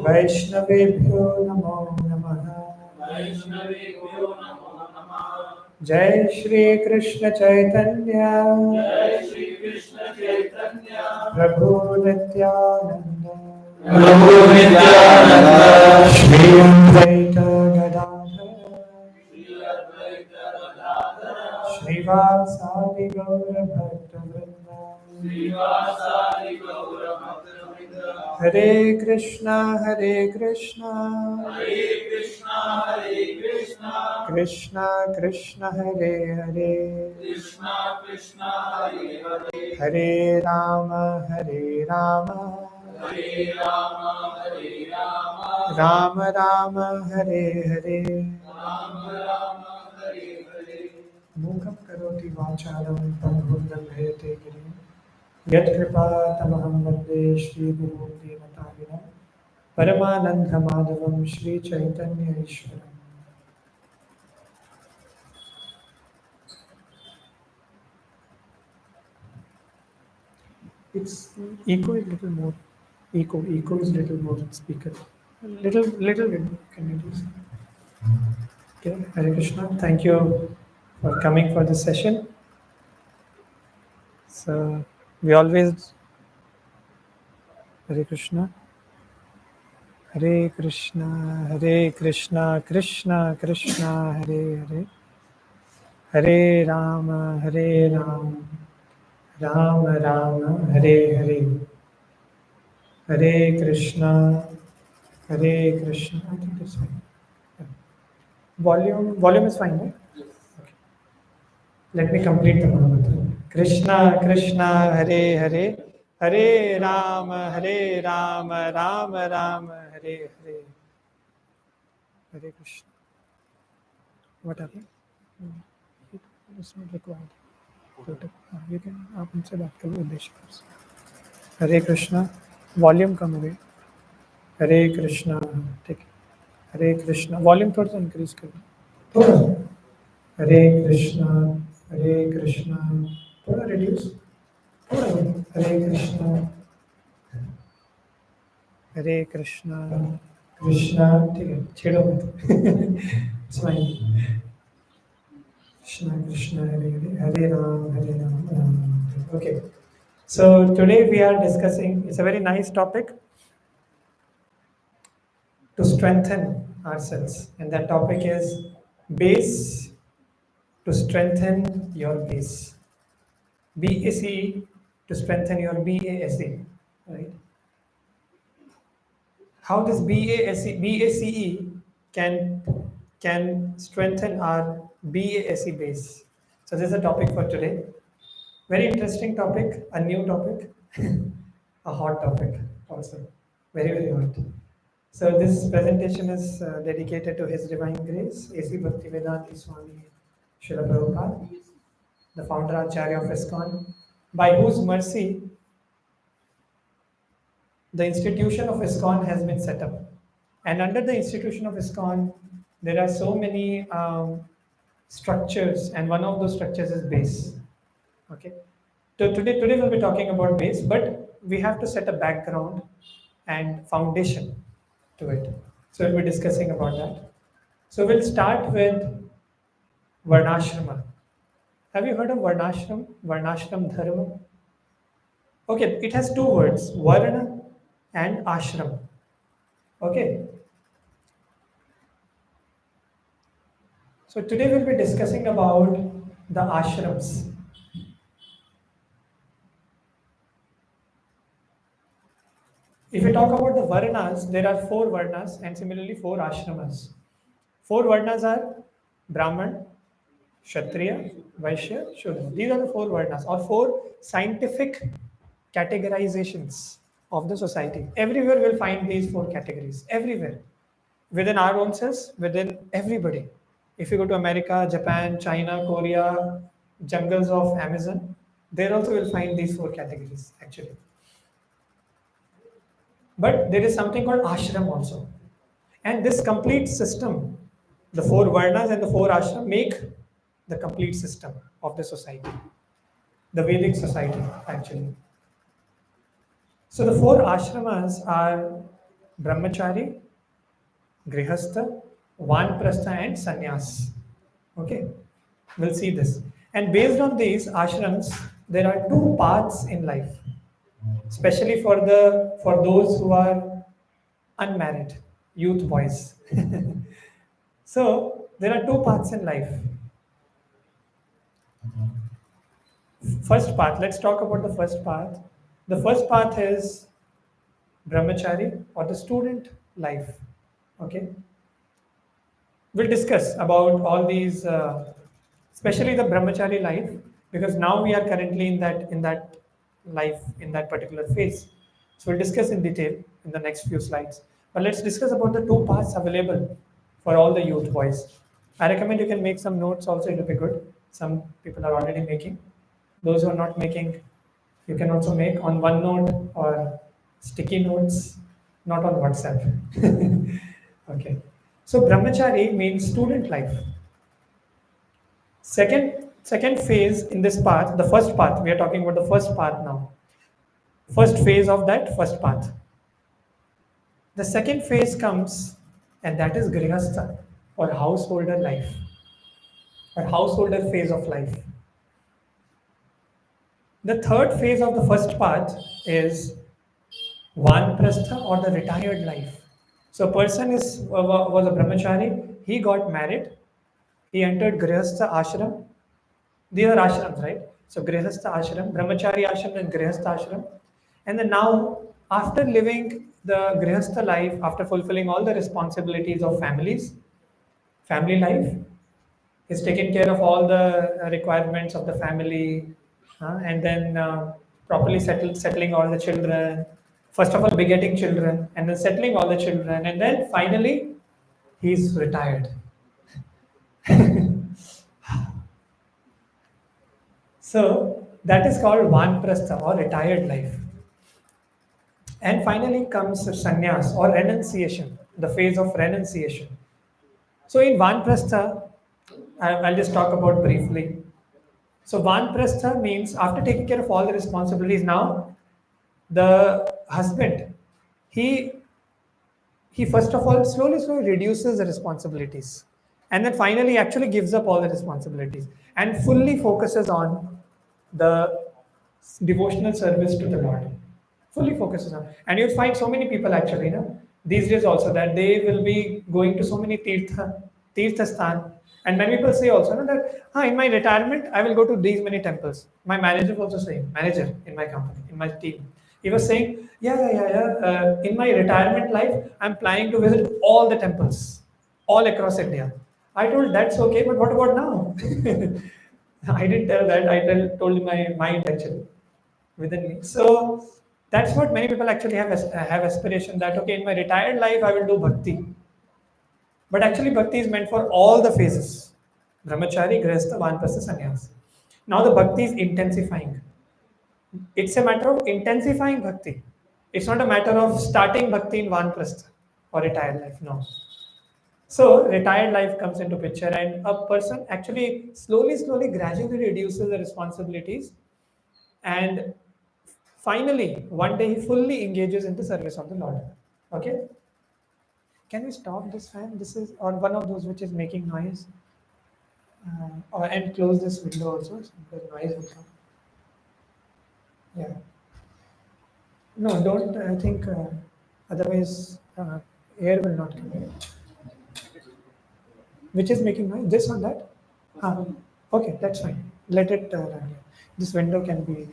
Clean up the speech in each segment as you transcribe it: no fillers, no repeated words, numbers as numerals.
वैष्णवेभ्यो नमो नमः। वैष्णवेभ्यो नमो नमः। जय श्री कृष्ण चैतन्य जय श्री कृष्ण चैतन्य प्रभु नित्यानंद प्रभु नित्यानंद श्री अद्वैत गदाधर श्री अद्वैत गदाधर श्रीवासादि गौर भक्तवृंद श्रीवासादि गौर भक्तवृंद। हरे कृष्णा हरे कृष्णा हरे कृष्णा कृष्णा कृष्णा हरे हरे कृष्णा कृष्णा हरे हरे हरे राम हरे राम राम राम हरे हरे राम राम हरे हरे। मूकं करोति वाचालं पङ्गुं लङ्घयते गिरिं यत्कृपातमहं वन्दे श्रीगुरुं दीनतारिणं परमानन्दमाधवं Sri Chaitanya ईश्वरम्। It's echo is little more. Echo is little more speaker. Little bit. Can you please? Okay. Hare Krishna. Thank you for coming for this session. So we always Hare Krishna. Hare Krishna, Hare Krishna, Krishna Krishna, Hare Hare, Hare Rama, Hare Rama, Rama Rama, Hare Hare, Hare Krishna, Hare Krishna. I think that's fine. Yeah. Volume is fine, right? Okay. Let me complete the mantra. Krishna Krishna, Hare Hare, Hare Rama, Rama Rama, Hare Hare, Hare Krishna. What happened? It's not required. You can आप उनसे बात करो उद्देश्य पर। हरे Krishna volume कम हो गई। हरे कृष्णा ठीक है। हरे कृष्णा वॉल्यूम थोड़ा सा इंक्रीज करो थोड़ा। हरे कृष्णा थोड़ा रिड्यूस थोड़ा। हरे कृष्णा कृष्णा ठीक है छेड़ो मत। It's fine. Krishna Krishna Hare Hare Hare Ram Ram Ram. Okay. So today we are discussing, it's a very nice topic to strengthen ourselves. And that topic is BACE, to strengthen your base. BACE, to strengthen your BASE. Right? How this BACE can strengthen our BASE base. So this is a topic for today. Very interesting topic, a new topic, a hot topic also, very, very hot. So this presentation is dedicated to His Divine Grace, A.C. Bhaktivedanta Swami Srila Prabhupada, the founder Acharya of ISKCON, by whose mercy the institution of ISKCON has been set up. And under the institution of ISKCON, there are so many structures, and one of those structures is BASE. Okay. So today we'll be talking about BASE, but we have to set a background and foundation to it. So we'll be discussing about that. So we'll start with Varnashrama. Have you heard of Varnashram? Varnashram Dharma? Okay, it has two words, Varna and Ashram. Okay. So today we'll be discussing about the ashrams. If we talk about the Varnas, there are 4 Varnas and similarly 4 ashramas. 4 Varnas are Brahman, Kshatriya, Vaishya, Shudra. These are the 4 Varnas or 4 scientific categorizations of the society. Everywhere we'll find these 4 categories. Everywhere. Within our own selves, within everybody. If you go to America, Japan, China, Korea, jungles of Amazon, there also will find these 4 categories actually. But there is something called ashram also. And this complete system, the 4 varnas and the 4 ashram, make the complete system of the society, the Vedic society actually. So the 4 ashramas are brahmachari, grihastha, vanprastha, and sannyas. Okay, we'll see this. And based on these ashrams, there are two paths in life, especially for those who are unmarried, youth boys. So there are two paths in life. First path, let's talk about the first path. The first path is brahmachari or the student life. Okay, we'll discuss about all these, especially the brahmachari life, because now we are currently in that life, in that particular phase. So we'll discuss in detail in the next few slides. But let's discuss about the two paths available for all the youth boys. I recommend you can make some notes also, it will be good. Some people are already making. Those who are not making, you can also make on OneNote or sticky notes, not on WhatsApp. Okay. So brahmachari means student life. Second phase in this path, the first path, we are talking about the first path now. First phase of that first path. The second phase comes, and that is grihastha or householder life or householder phase of life. The third phase of the first path is vanprastha or the retired life. So a person was a brahmachari, he got married, he entered grihastha ashram. These are ashrams, right? So grihastha ashram, brahmachari ashram and grihastha ashram. And then now, after living the grihastha life, after fulfilling all the responsibilities of family life, is taking care of all the requirements of the family, and then properly settling all the children. First of all, begetting children, and then settling all the children, and then finally, he's retired. So that is called vanprastha or retired life. And finally comes sannyas or renunciation, the phase of renunciation. So in vanprastha, I'll just talk about briefly. So vanprastha means after taking care of all the responsibilities, now the husband, he he first of all slowly reduces the responsibilities, and then finally actually gives up all the responsibilities and fully focuses on the devotional service to the Lord. Fully focuses on, and you'll find so many people actually, these days also that they will be going to so many tirtha sthan. And many people say also that in my retirement I will go to these many temples. My manager was also saying, manager in my company, in my team, he was saying, yeah. In my retirement life, I'm planning to visit all the temples, all across India. I told that's okay, but what about now? I didn't tell that. Told my mind actually within me. So that's what many people actually have aspiration that okay, in my retired life I will do bhakti. But actually, bhakti is meant for all the phases: brahmachari, grihastha, vanprastha, sannyas. Now the bhakti is intensifying. It's a matter of intensifying bhakti. It's not a matter of starting bhakti in vanprastha or retired life. No. So retired life comes into picture, and a person actually slowly, gradually reduces the responsibilities, and finally, one day he fully engages in the service of the Lord. Okay. Can we stop this fan? This is or one of those which is making noise, and close this window also, so the noise will come. Yeah. No, don't. I think otherwise air will not come. Which is making noise? This or that? Ah, okay, that's fine. Let it run. This window can be.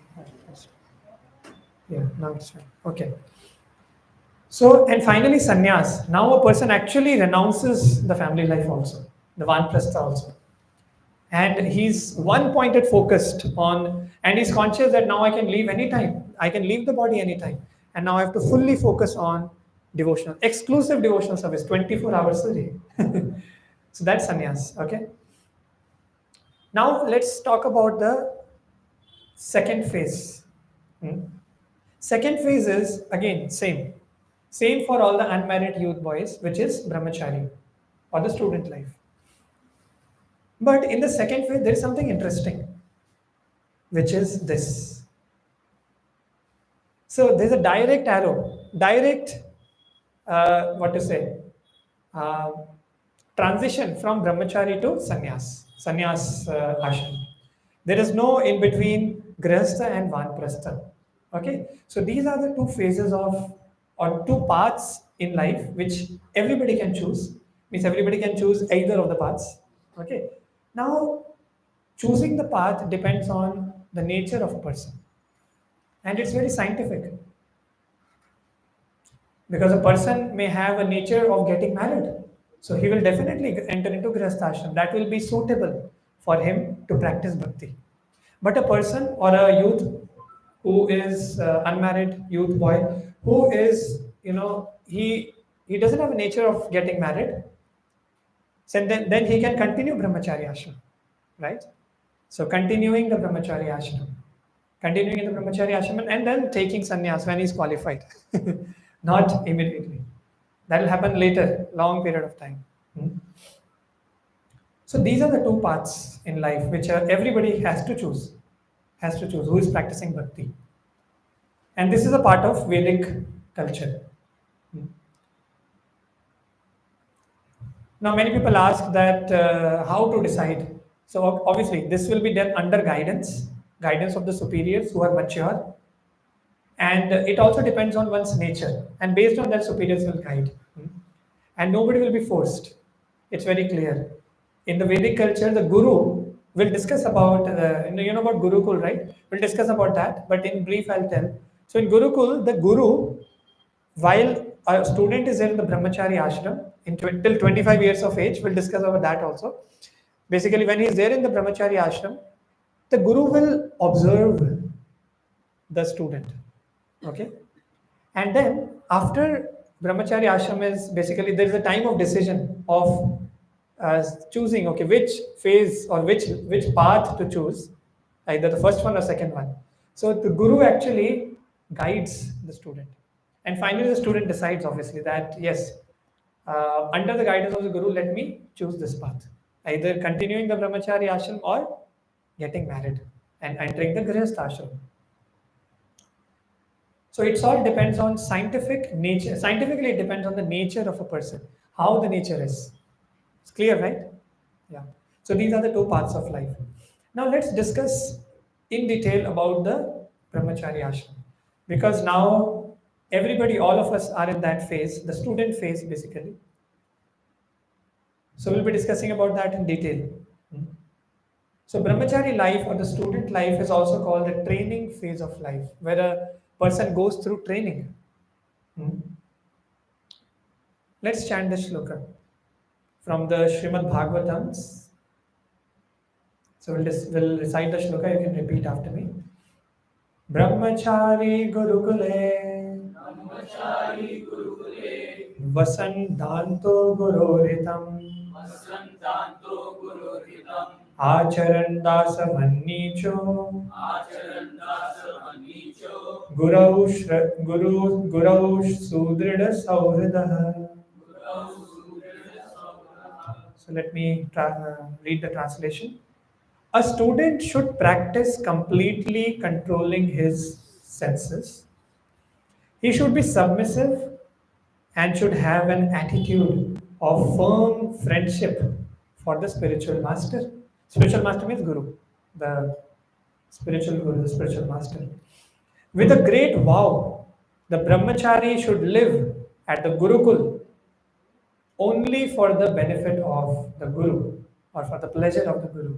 Closed. Yeah, now it's fine. Okay. So, and finally, sannyas. Now a person actually renounces the family life also, the vanprastha also. And he's one pointed focused on, and he's conscious that now I can leave anytime. I can leave the body anytime. And now I have to fully focus on exclusive devotional service, 24 hours a day. So that's sannyas, okay? Now let's talk about the second phase. Hmm? Second phase is again same. Same for all the unmarried youth boys, which is brahmachari or the student life. But in the second phase, there is something interesting, which is this. So there's a direct arrow, direct what to say, uh, transition from brahmachari to sannyas ashram. There is no in between grihastha and vanprastha. Okay, so these are the two phases of or two paths in life which everybody can choose. Means everybody can choose either of the paths. Okay, now choosing the path depends on the nature of a person, and it's very scientific because a person may have a nature of getting married, so he will definitely enter into grihastha ashram. That will be suitable for him to practice bhakti. But a person or a youth who is unmarried youth boy who is, he doesn't have a nature of getting married, so then he can continue brahmacharya ashram, right? So continuing the brahmacharya ashram, continuing in the brahmacharya ashram, and then taking sannyas when he's qualified, not immediately. That will happen later, long period of time. Hmm. So these are the two paths in life which everybody has to choose who is practicing bhakti, and this is a part of Vedic culture. Hmm. Now, many people ask that how to decide. So obviously, this will be done under guidance of the superiors who are mature, and it also depends on one's nature. And based on that, superiors will guide, and nobody will be forced. It's very clear. In the Vedic culture, the guru will discuss about you know about Gurukul, right? We'll discuss about that, but in brief, I'll tell. So in Gurukul, the guru, while a student is there in the brahmachari ashram till 25 years of age, we'll discuss about that also. Basically, when he is there in the brahmachari ashram, the guru will observe the student. Okay, and then after brahmachari ashram is basically there is a time of decision of choosing, okay, which phase or which path to choose, either the first one or second one. So the guru actually guides the student, and finally the student decides obviously that yes, under the guidance of the guru, let me choose this path, either continuing the brahmachari ashram or getting married and entering the grihastha ashram. So it's all depends on scientific nature. Scientifically, it depends on the nature of a person, how the nature is. It's clear, right? Yeah. So these are the two parts of life. Now let's discuss in detail about the brahmachari ashram, because now everybody, all of us are in that phase, the student phase, basically. So we'll be discussing about that in detail. Hmm. So brahmachari life or the student life is also called the training phase of life, where a person goes through training. Hmm. Let's chant the shloka from the Srimad Bhagavatams. So we'll recite the shloka, you can repeat after me. Brahmachari Gurukule Brahmachari Gurukule Vasandanto Guroritam Vasantanto Gururitam Acharandasa Mannicho Acharandasa Manicho Gurau Sudrida Sauridah. Gurau Sudrita Sauraha. So let me read the translation. A student should practice completely controlling his senses. He should be submissive and should have an attitude of firm friendship for the spiritual master. Spiritual master means Guru, the spiritual Guru, the spiritual master. With a great vow, the brahmachari should live at the Gurukul only for the benefit of the Guru or for the pleasure of the Guru,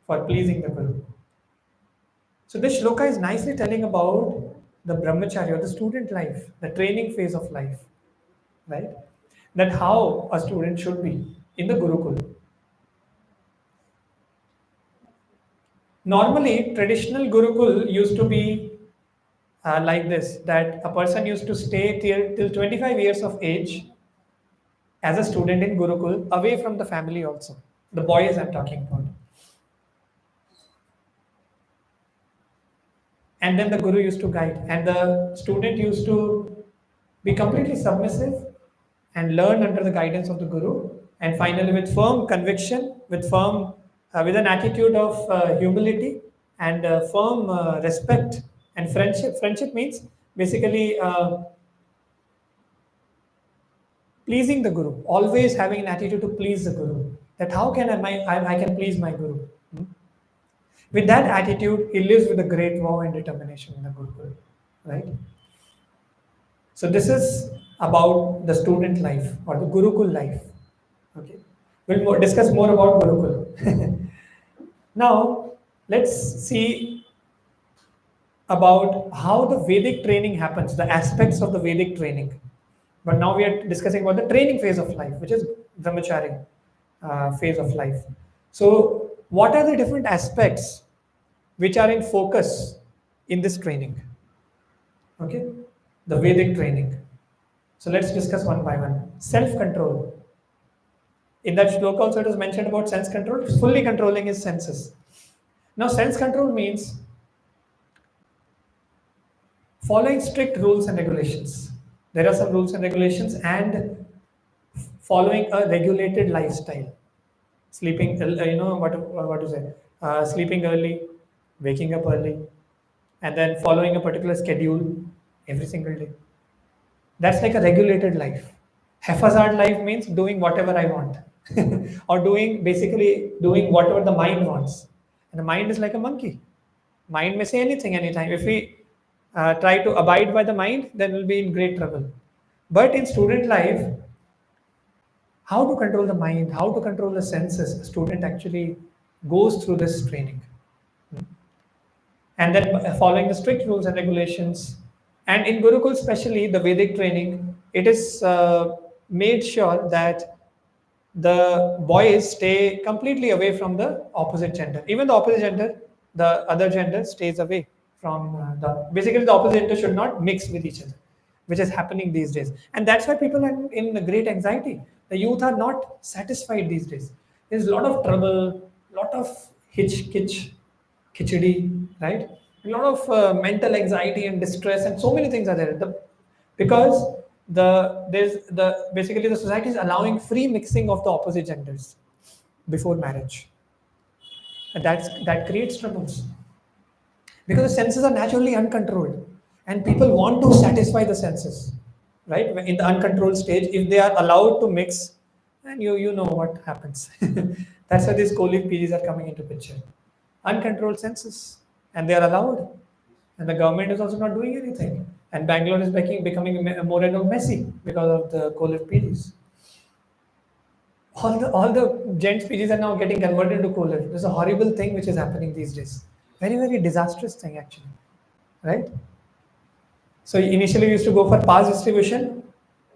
for pleasing the Guru. So this shloka is nicely telling about the brahmacharya or the student life, the training phase of life, right? That how a student should be in the Gurukul. Normally, traditional Gurukul used to be like this, that a person used to stay till 25 years of age as a student in Gurukul, away from the family also. The boys I'm talking about. And then the guru used to guide, and the student used to be completely submissive and learn under the guidance of the guru, and finally with firm conviction, with an attitude of humility and firm respect and friendship. Friendship means basically pleasing the guru, always having an attitude to please the guru. That how can I can please my guru? Hmm? With that attitude, he lives with a great vow and determination in the Gurukul, right? So this is about the student life or the Gurukul life. Okay, we'll discuss more about Gurukul. Now, let's see about how the Vedic training happens, the aspects of the Vedic training. But now we are discussing about the training phase of life, which is brahmachari phase of life. So, what are the different aspects which are in focus in this training? Okay, the Vedic training. So let's discuss one by one. Self-control. In that shloka also it is mentioned about sense control. Fully controlling his senses. Now, sense control means following strict rules and regulations. There are some rules and regulations and following a regulated lifestyle. Sleeping, what to say? Sleeping early, waking up early, and then following a particular schedule every single day. That's like a regulated life. Haphazard life means doing whatever I want, or doing basically doing whatever the mind wants. And the mind is like a monkey. Mind may say anything anytime. If we try to abide by the mind, then we'll be in great trouble. But in student life, how to control the mind, how to control the senses, a student actually goes through this training. And then following the strict rules and regulations. And in Gurukul, especially the Vedic training, it is made sure that the boys stay completely away from the opposite gender. Even the opposite gender, the other gender stays away from basically the opposite gender should not mix with each other, which is happening these days. And that's why people are in a great anxiety. The youth are not satisfied these days. There's a lot of trouble, lot of khichdi, right? A lot of mental anxiety and distress, and so many things are there. Because there's the basically the society is allowing free mixing of the opposite genders before marriage, and that creates troubles because the senses are naturally uncontrolled, and people want to satisfy the senses, right? In the uncontrolled stage, if they are allowed to mix, and you know what happens. That's why these co-live PGs are coming into picture. Uncontrolled senses, and they are allowed, and the government is also not doing anything. And Bangalore is becoming more and more messy because of the co-live PGs. All the gents PGs are now getting converted to co-live. There's a horrible thing which is happening these days. Very, very disastrous thing actually, right? So initially we used to go for pass distribution.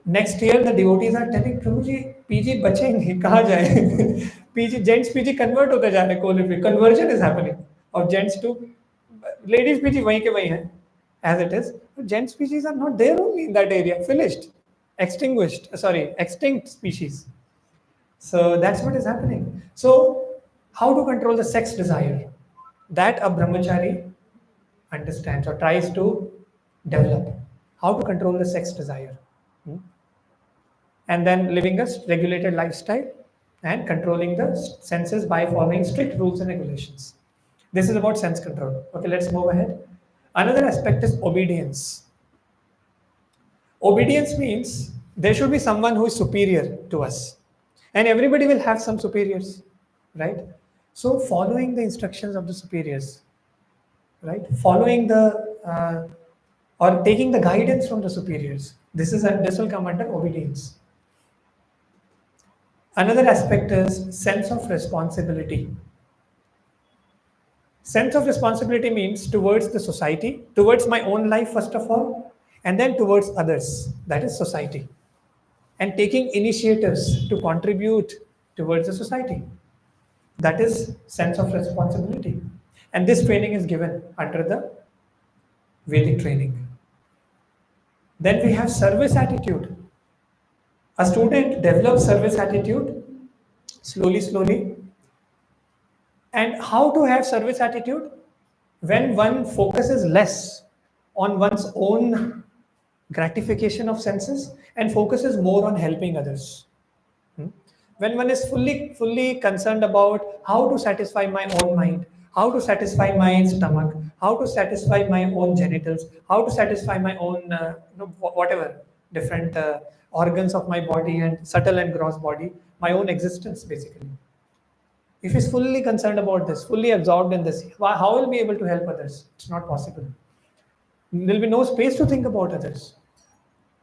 Next year the devotees are telling Prabhuji PG बचेंगे कहाँ जाए? PG gents PG convert होते जा रहे co-live. Conversion is happening of gents to ladies PG वहीं के वहीं है as it is. But gents PGs are not there only in that area. Finished, extinguished. Sorry, extinct species. So that's what is happening. So how to control the sex desire? That a brahmachari understands or tries to develop. How to control the sex desire. Hmm? And then living a regulated lifestyle and controlling the senses by following strict rules and regulations. This is about sense control. Okay, let's move ahead. Another aspect is obedience. Obedience means there should be someone who is superior to us, and everybody will have some superiors, right? So following the instructions of the superiors, right? Following the or taking the guidance from the superiors. This will come under obedience. Another aspect is sense of responsibility. Sense of responsibility means towards the society, towards my own life first of all, and then towards others, that is society, and taking initiatives to contribute towards the society. That is sense of responsibility. And this training is given under the Vedic training. Then we have service attitude. A student develops service attitude slowly. And how to have service attitude? When one focuses less on one's own gratification of senses and focuses more on helping others. When one is fully concerned about how to satisfy my own mind, how to satisfy my stomach, how to satisfy my own genitals, how to satisfy my own whatever different organs of my body and subtle and gross body, my own existence basically. If he's fully concerned about this, fully absorbed in this, how will he be able to help others? It's not possible. There'll be no space to think about others.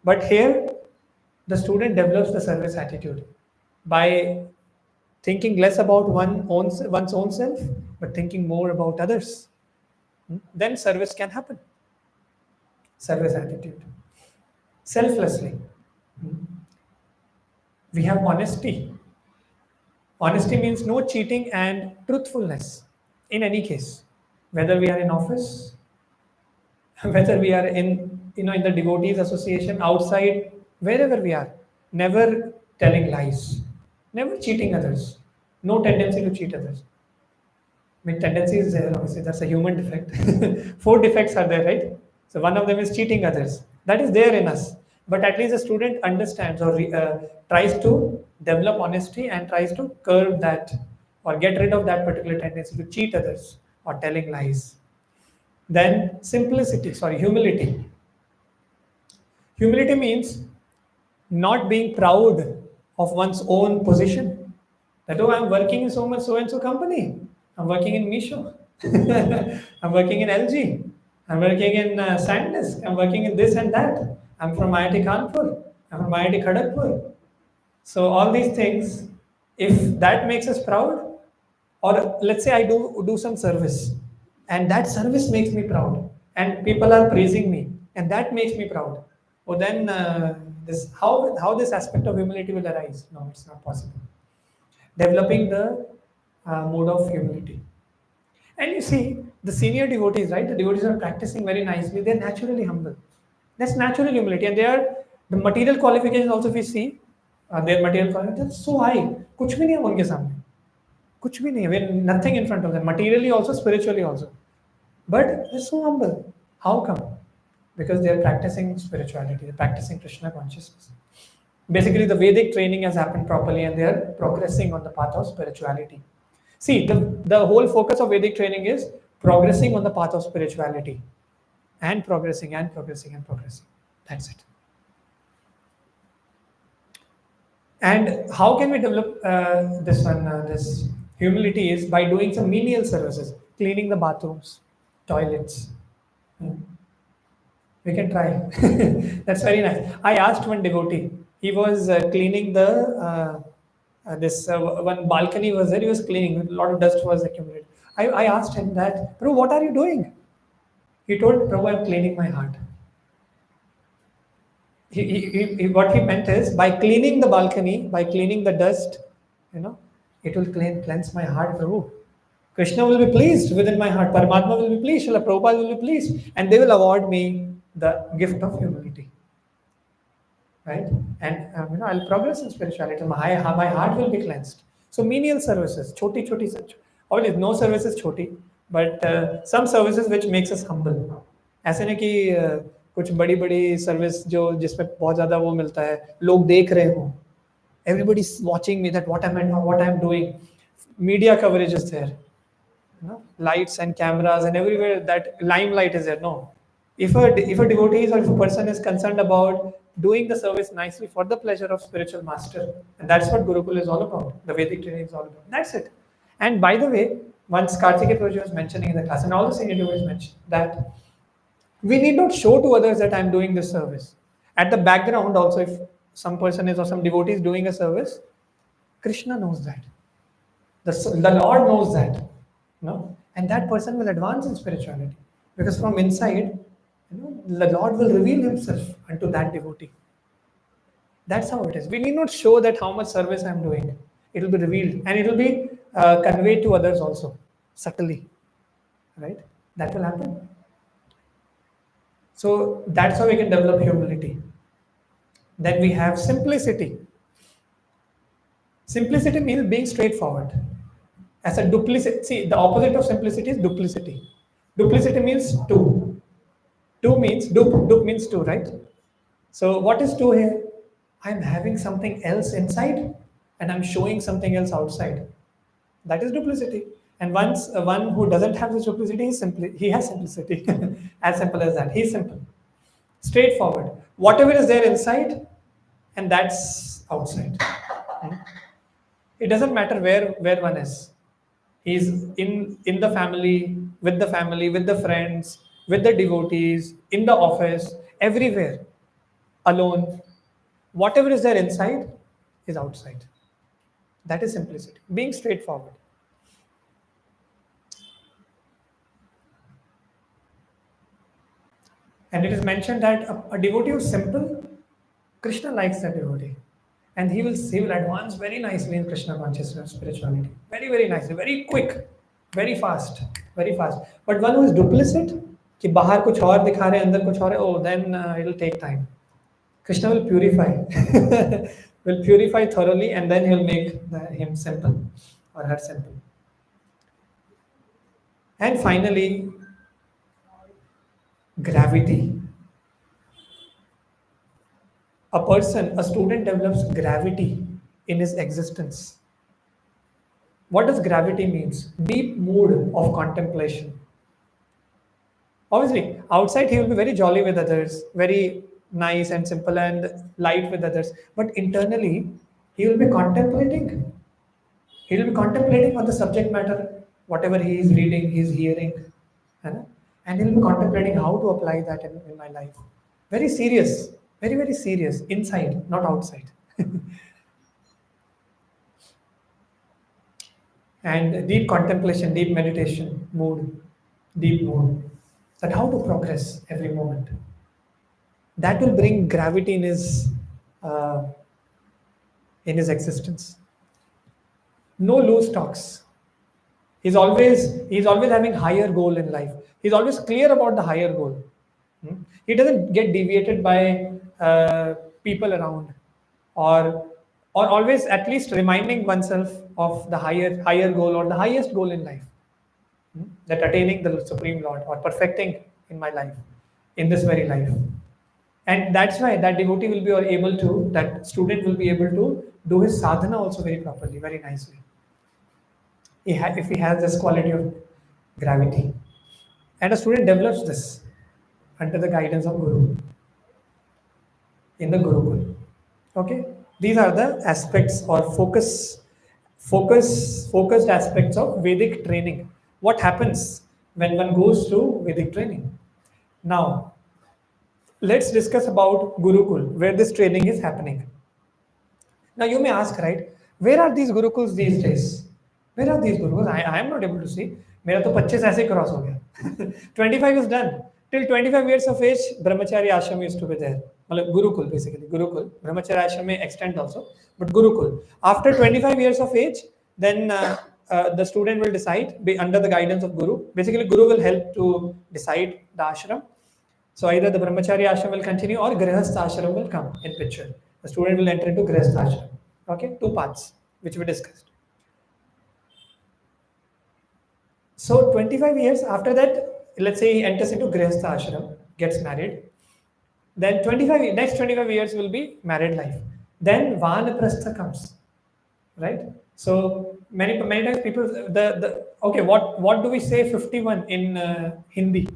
But here, the student develops the service attitude by thinking less about one's own self, but thinking more about others. Then service can happen. Service attitude. Selflessly. We have honesty. Honesty means no cheating and truthfulness in any case, whether we are in office, whether we are in the devotees association, outside, wherever we are, never telling lies, never cheating others, no tendency to cheat others. I mean, tendency is there, obviously, that's a human defect. Four defects are there, right? So one of them is cheating others. That is there in us. But at least the student understands or tries to develop honesty and tries to curb that or get rid of that particular tendency to cheat others or telling lies. Then humility. Humility means not being proud of one's own position. That, oh, I'm working in so much so and so company. I'm working in Misho. I'm working in LG. I'm working in SanDisk. I'm working in this and that. I'm from IIT Kanpur. I'm from IIT Kharagpur. So all these things, if that makes us proud, or let's say I do some service, and that service makes me proud, and people are praising me, and that makes me proud. Oh, then this how this aspect of humility will arise? No, it's not possible. Developing the mode of humility. And you see, the senior devotees, right? The devotees are practicing very nicely. They're naturally humble. That's natural humility. And they are the material qualifications also, if we see, their material qualifications are so high. कुछ भी नहीं है उनके सामने. कुछ भी नहीं है. We're nothing in front of them. Materially also, spiritually also. But they're so humble. How come? Because they're practicing spirituality. They're practicing Krishna consciousness. Basically, the Vedic training has happened properly and they're progressing on the path of spirituality. See, the whole focus of Vedic training is progressing on the path of spirituality and progressing and progressing and progressing. That's it. And how can we develop this humility is by doing some menial services, cleaning the bathrooms, toilets. We can try. That's very nice. I asked one devotee. He was cleaning this one balcony was there. He was cleaning. A lot of dust was accumulated. I asked him that, Prabhu, what are you doing? He told, Prabhu, I'm cleaning my heart. What he meant is, by cleaning the balcony, by cleaning the dust, it will cleanse my heart, Prabhu. Krishna will be pleased within my heart. Paramatma will be pleased. Srila Prabhupada will be pleased. And they will award me the gift of humility. Right? And I'll progress in spirituality. My heart will be cleansed. So menial services, choti. Obviously, no service is choti, but some services which makes us humble. ऐसे नहीं कि कुछ बड़ी बड़ी service जो जिसमें बहुत ज़्यादा वो मिलता है, लोग देख रहे हो. Everybody is watching me that what I'm doing. Media coverage is there. Lights and cameras and everywhere that limelight is there. No. If a devotee or if a person is concerned about doing the service nicely for the pleasure of spiritual master, and that's what Gurukul is all about, the Vedic training is all about. That's it. And by the way, once Karthikeya Prabhuji was mentioning in the class, and all the senior devotees mentioned that we need not show to others that I'm doing this service. At the background also, if some person is or some devotee is doing a service, Krishna knows that. The Lord knows that. And that person will advance in spirituality. Because from inside, the Lord will reveal himself unto that devotee. That's how it is. We need not show that how much service I'm doing. It will be revealed and it will be conveyed to others also, subtly. Right? That will happen. So that's how we can develop humility. Then we have simplicity. Simplicity means being straightforward. As a duplicity, see, the opposite of simplicity is duplicity. Duplicity means two. Two means, dup means two, right? So what is two here? I'm having something else inside and I'm showing something else outside. That is duplicity. And one who doesn't have this duplicity, he has simplicity. As simple as that. He's simple. Straightforward. whatever is there inside, and that's outside. Hmm? It doesn't matter where one is. He's in the family, with the friends, with the devotees, in the office, everywhere, alone. Whatever is there inside is outside. That is simplicity, being straightforward. And it is mentioned that a devotee who's simple, Krishna likes that devotee. And he will advance very nicely in Krishna consciousness, spirituality. Very, very nicely, very quick, very fast, very fast. But one who is duplicit, कि बाहर कुछ और दिखा रहे हैं, अंदर कुछ और है, oh, then it'll take time. Krishna will purify, will purify thoroughly, and then he'll make him simple or her simple. And finally, gravity. A student develops gravity in his existence. What does gravity means? Deep mood of contemplation. Obviously, outside he will be very jolly with others, very nice and simple and light with others. But internally, he will be contemplating. He will be contemplating on the subject matter, whatever he is reading, he is hearing, है and he will be contemplating how to apply that in my life. Very serious, very, very serious, inside, not outside. And deep contemplation, deep meditation, mood, deep mood, that how to progress every moment. That will bring gravity uh, in his existence. No loose talks. He's always having higher goal in life. He's always clear about the higher goal. He doesn't get deviated by people around, or always at least reminding oneself of the higher goal or the highest goal in life. That attaining the Supreme Lord or perfecting in my life, in this very life. And that's why that devotee will be able to, that student will be able to do his sadhana also very properly, very nicely. If he has this quality of gravity. And a student develops this under the guidance of Guru in the Gurukul. Okay? These are the aspects or focused aspects of Vedic training. What happens when one goes through Vedic training? Now, let's discuss about Gurukul, where this training is happening. Now, you may ask, right, where are these Gurukuls these days? Where are these Gurukuls? I am not able to see. मेरा तो 25 ऐसे cross हो गया. 25 is done. Till 25 years of age, Brahmachari ashram used to be there. मतलब Gurukul basically. Gurukul. Brahmachari ashram may extend also, but Gurukul. After 25 years of age, then the student will decide, be under the guidance of Guru. Basically, Guru will help to decide the ashram. So either the Brahmachari ashram will continue or Grihastha ashram will come in picture. The student will enter into Grihastha ashram. Okay, two paths which we discussed. So 25 years after that, let's say he enters into Grihastha ashram, gets married. Then next 25 years will be married life. Then Vanaprastha comes, right? So many times people okay, what do we say 51 in Hindi?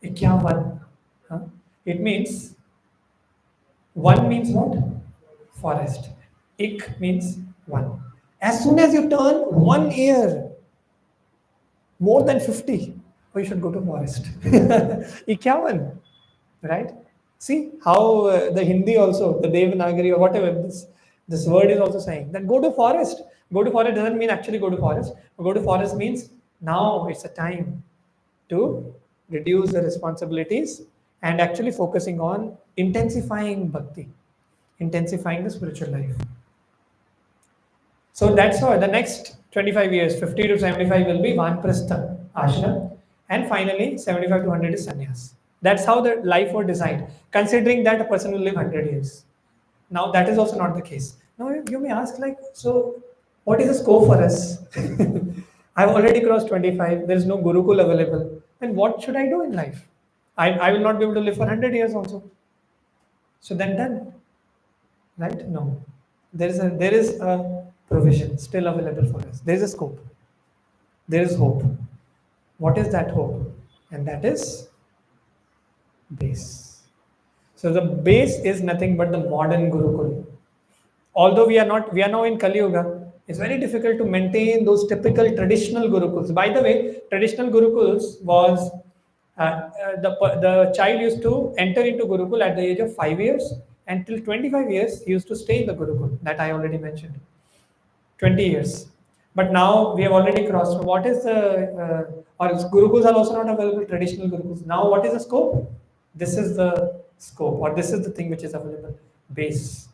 51. Huh? It means one means what? Forest. Ik means one. As soon as you turn 1 year, more than 50, oh, you should go to forest. 51, right? See how the Hindi also, the Devanagari or whatever, this word is also saying that go to forest. Go to forest doesn't mean actually go to forest. Go to forest means now it's a time to reduce the responsibilities and actually focusing on intensifying bhakti, intensifying the spiritual life. So that's why the next 25 years, 50 to 75 will be Vanprastha ashram, and finally 75 to 100 is sannyas. That's how the life was designed, considering that a person will live 100 years. Now that is also not the case. Now you may ask, like, so what is the scope for us? I've already crossed 25, there is no Gurukul available. Then what should I do in life? I will not be able to live for 100 years also. So then done. Right? No. There is a provision still available for us. There is a scope. There is hope. What is that hope? And that is BACE. So the base is nothing but the modern Gurukul. Although we are now in Kali Yuga, it's very difficult to maintain those typical traditional Gurukuls. By the way, traditional Gurukuls was the child used to enter into Gurukul at the age of 5 years, and till 25 years he used to stay in the Gurukul. That I already mentioned. 20 years. But now we have already crossed. What is the, or Gurukuls are also not available, traditional Gurukuls. Now what is the scope? This is the scope, or this is the thing which is available. Base,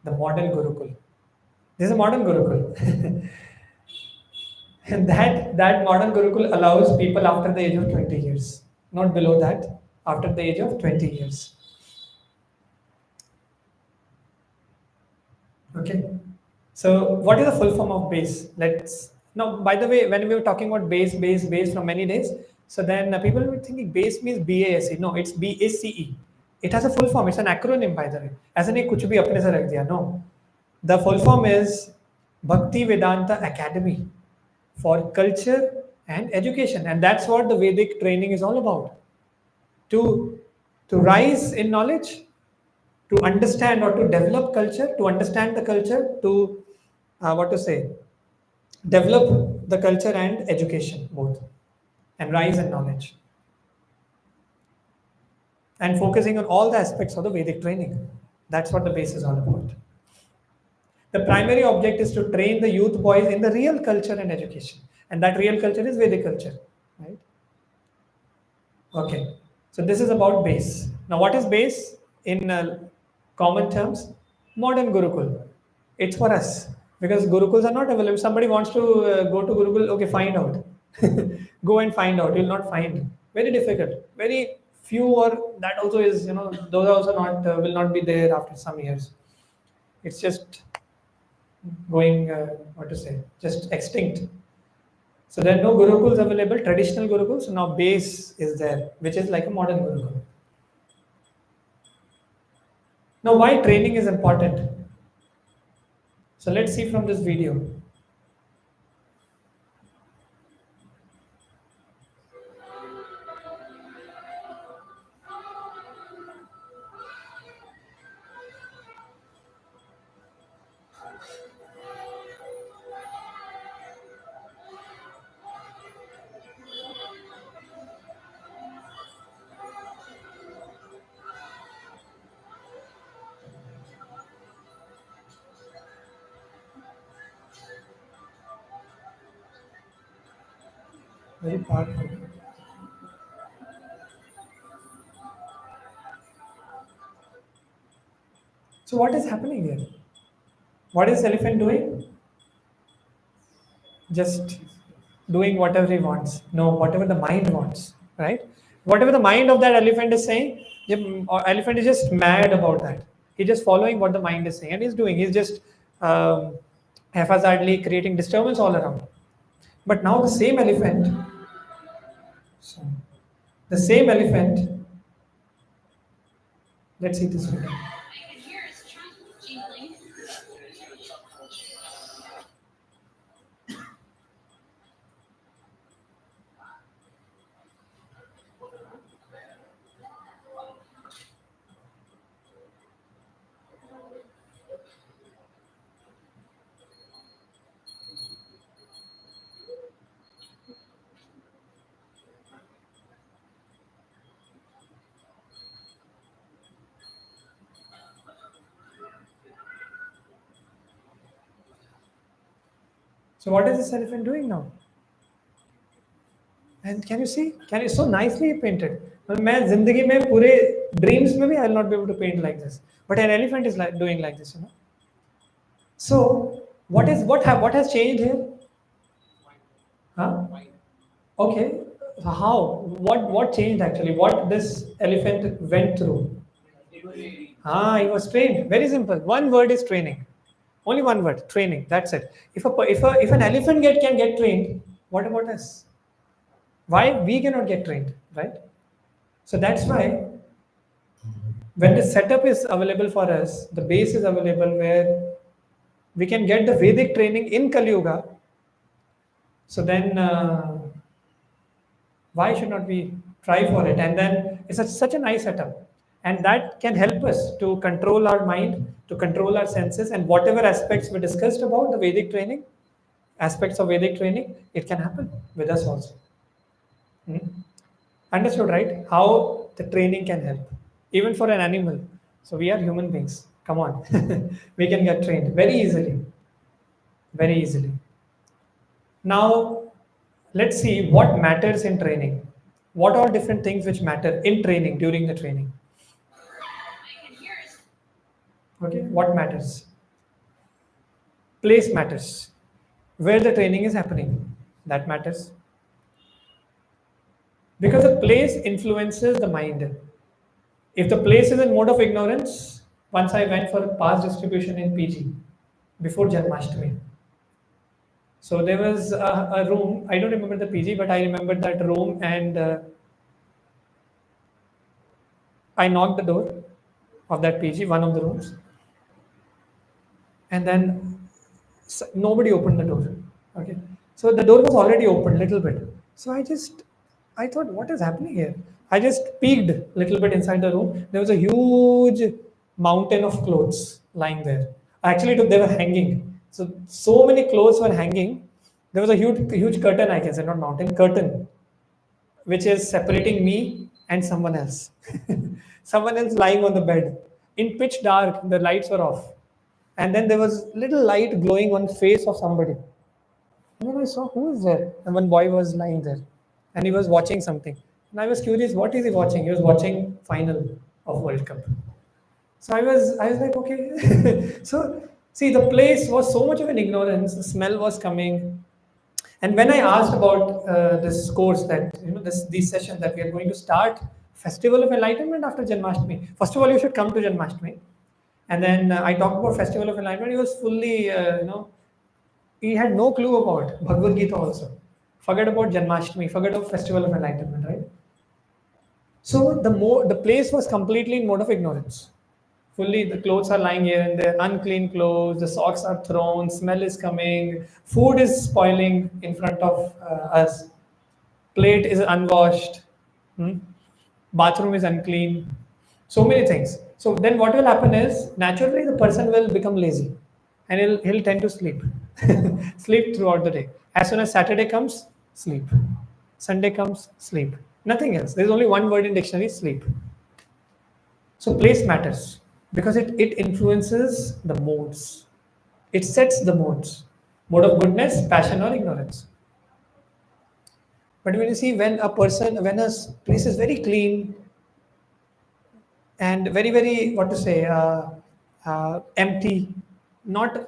the modern Gurukul. This is a modern Gurukul. And that modern Gurukul allows people after the age of 20 years, not below that, after the age of 20 years. Okay. So what is the full form of BACE? Let's now. By the way, when we were talking about BACE from many days, so then people were thinking BACE means BASE. No, it's BACE. It has a full form. It's an acronym, by the way. ऐसा नहीं कुछ भी अपने से रख दिया. No, the full form is Bhakti Vedanta Academy for Culture and Education, and that's what the Vedic training is all about. To rise in knowledge, to understand or to develop culture, to understand the culture, to what to say, develop the culture and education both, and rise in knowledge, and focusing on all the aspects of the Vedic training. That's what the base is all about. The primary object is to train the youth boys in the real culture and education, and that real culture is Vedic culture, right? Okay, so this is about base. Now, what is base in common terms? Modern Gurukul. It's for us because Gurukuls are not available. If somebody wants to go to Gurukul, okay, find out. Go and find out. You'll not find. Very difficult. Very few, or that also is, those are also not will not be there after some years. It's just going, what to say, just extinct. So there are no Gurukuls available, traditional Gurukuls. So now base is there, which is like a modern Gurukul. Now why training is important? So let's see from this video. Very powerful. So what is happening here? What is elephant doing? Just doing whatever he wants. No, whatever the mind wants, right? Whatever the mind of that elephant is saying, the elephant is just mad about that. He's just following what the mind is saying, and he's doing. He's just haphazardly creating disturbance all around. But now the same elephant, so the same elephant. Let's see this video. So what is this elephant doing now? And can you see? Can you so nicely painted? मैं जिंदगी में पूरे dreams में भी I will not be able to paint like this. But an elephant is like doing like this, So what has changed here? Huh? Okay. So how? What changed actually? What this elephant went through? He was trained. Very simple. One word is training. Only one word, training. That's it. If an elephant can get trained, what about us? Why we cannot get trained, right? So that's why when the setup is available for us, the base is available where we can get the Vedic training in Kali Yuga. So then why should not we try for it? And then it's such a nice setup. And that can help us to control our mind, to control our senses, and whatever aspects we discussed about the Vedic training, aspects of Vedic training, it can happen with us also. Hmm? Understood, right? How the training can help, even for an animal. So we are human beings. Come on, we can get trained very easily, very easily. Now, let's see what matters in training. What are different things which matter in training during the training? Okay, what matters? Place matters. Where the training is happening, that matters. Because the place influences the mind. If the place is in mode of ignorance, once I went for a pass distribution in PG before Janmashtami. So there was a room, I don't remember the PG, but I remember that room, and I knocked the door of that PG, one of the rooms, and then nobody opened the door. Okay, so the door was already open little bit. So I thought, what is happening here? I just peeked a little bit inside the room. There was a huge mountain of clothes lying there. Actually, they were hanging. So many clothes were hanging. There was a huge curtain, I can say, not mountain, curtain, which is separating me and someone else. Someone else lying on the bed. In pitch dark, the lights were off. And then there was little light glowing on the face of somebody. And then I saw, who is there? And one boy was lying there. And he was watching something. And I was curious, what is he watching? He was watching final of World Cup. So I was like, okay. So see, the place was so much of an ignorance. The smell was coming. And when I asked about this course, that these sessions that we are going to start Festival of Enlightenment after Janmashtami. First of all, you should come to Janmashtami, and then I talked about Festival of Enlightenment. He was fully, he had no clue about Bhagavad Gita also. Forget about Janmashtami. Forget about Festival of Enlightenment, right? So the place was completely in mode of ignorance. Fully, the clothes are lying here and there, unclean clothes, the socks are thrown, smell is coming, food is spoiling in front of us, plate is unwashed, hmm? Bathroom is unclean, so many things. So then what will happen is naturally the person will become lazy, and he'll tend to sleep, sleep throughout the day. As soon as Saturday comes, sleep. Sunday comes, sleep. Nothing else. There's only one word in dictionary: sleep. So place matters because it influences the modes. It sets the modes. Mode of goodness, passion, or ignorance. But when you see, when a place is very clean and very, very, what to say, empty, not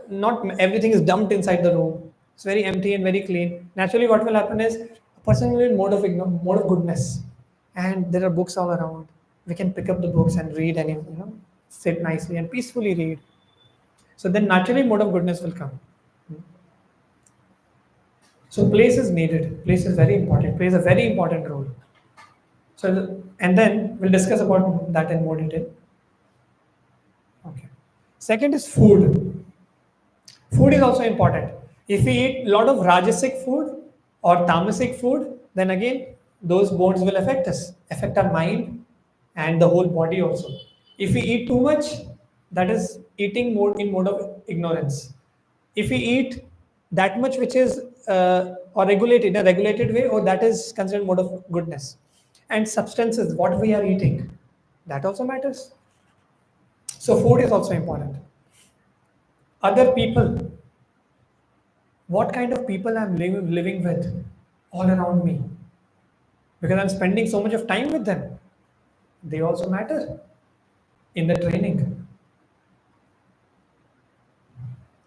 everything is dumped inside the room. It's very empty and very clean. Naturally, what will happen is a person will be in mode of goodness, and there are books all around. We can pick up the books and read, and sit nicely and peacefully read. So then naturally, mode of goodness will come. So place is needed. Place is very important. Plays a very important role. And then we'll discuss about that in more detail. Okay. Second is food. Food is also important. If we eat a lot of rajasic food or tamasic food, then again those bones will affect us, affect our mind and the whole body also. If we eat too much, that is eating mode in mode of ignorance. If we eat that much which is or regulated in a regulated way, or that is considered mode of goodness. And substances, what we are eating, that also matters. So food is also important. Other people, what kind of people I'm living with all around me, because I'm spending so much of time with them, they also matter in the training.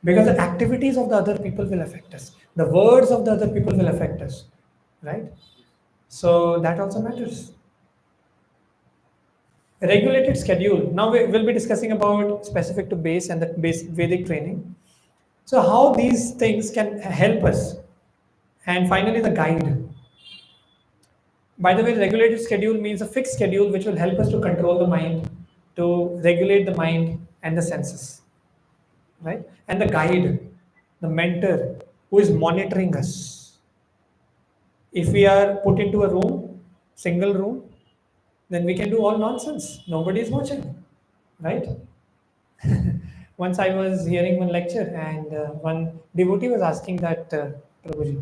Because the activities of the other people will affect us, the words of the other people will affect us, right? So that also matters. Regulated schedule. Now we will be discussing about specific to BACE and the base Vedic training. So how these things can help us. And finally, the guide. By the way, regulated schedule means a fixed schedule which will help us to control the mind, to regulate the mind and the senses, right? And the guide, the mentor who is monitoring us. If we are put into a room, single room, then we can do all nonsense. Nobody is watching, right? Once I was hearing one lecture, and one devotee was asking that प्रभु जी,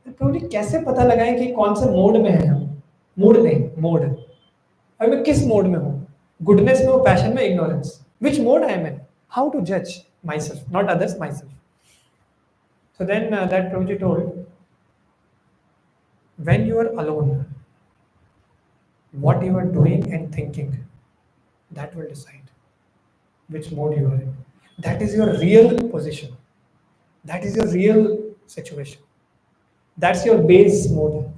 प्रभु जी कैसे पता लगाएं कि कौन से mode में हैं हम? Mood नहीं, मोड. अभी मैं किस मोड में हूँ? गुडनेस में हो, पैशन में, ignorance? Which mode I am in? How to judge myself, not others, myself? So then that Prabhuji told, when you are alone, what you are doing and thinking, that will decide which mode you are in. That is your real position. That is your real situation. That's your base mode.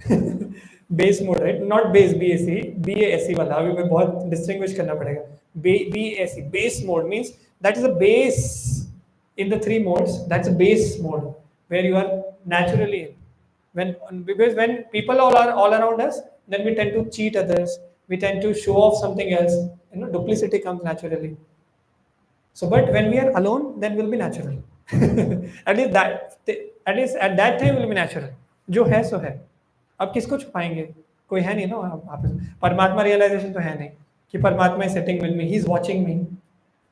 Base mode, right? Not base, BACE, BASE वाला. अभी मैं बहुत distinguish करना पड़ेगा. BASE, base mode means that is a base in the three modes. That's a base mode where you are naturally in. Because when people all around us, then we tend to cheat others. We tend to show off something else. Duplicity comes naturally. So, but when we are alone, then we'll be natural. at least that, at least at that time will be natural. जो है सो है. अब किसको छुपाएंगे? कोई है नहीं ना आप. परमात्मा realization तो है नहीं कि परमात्मा is sitting with me, he is watching me.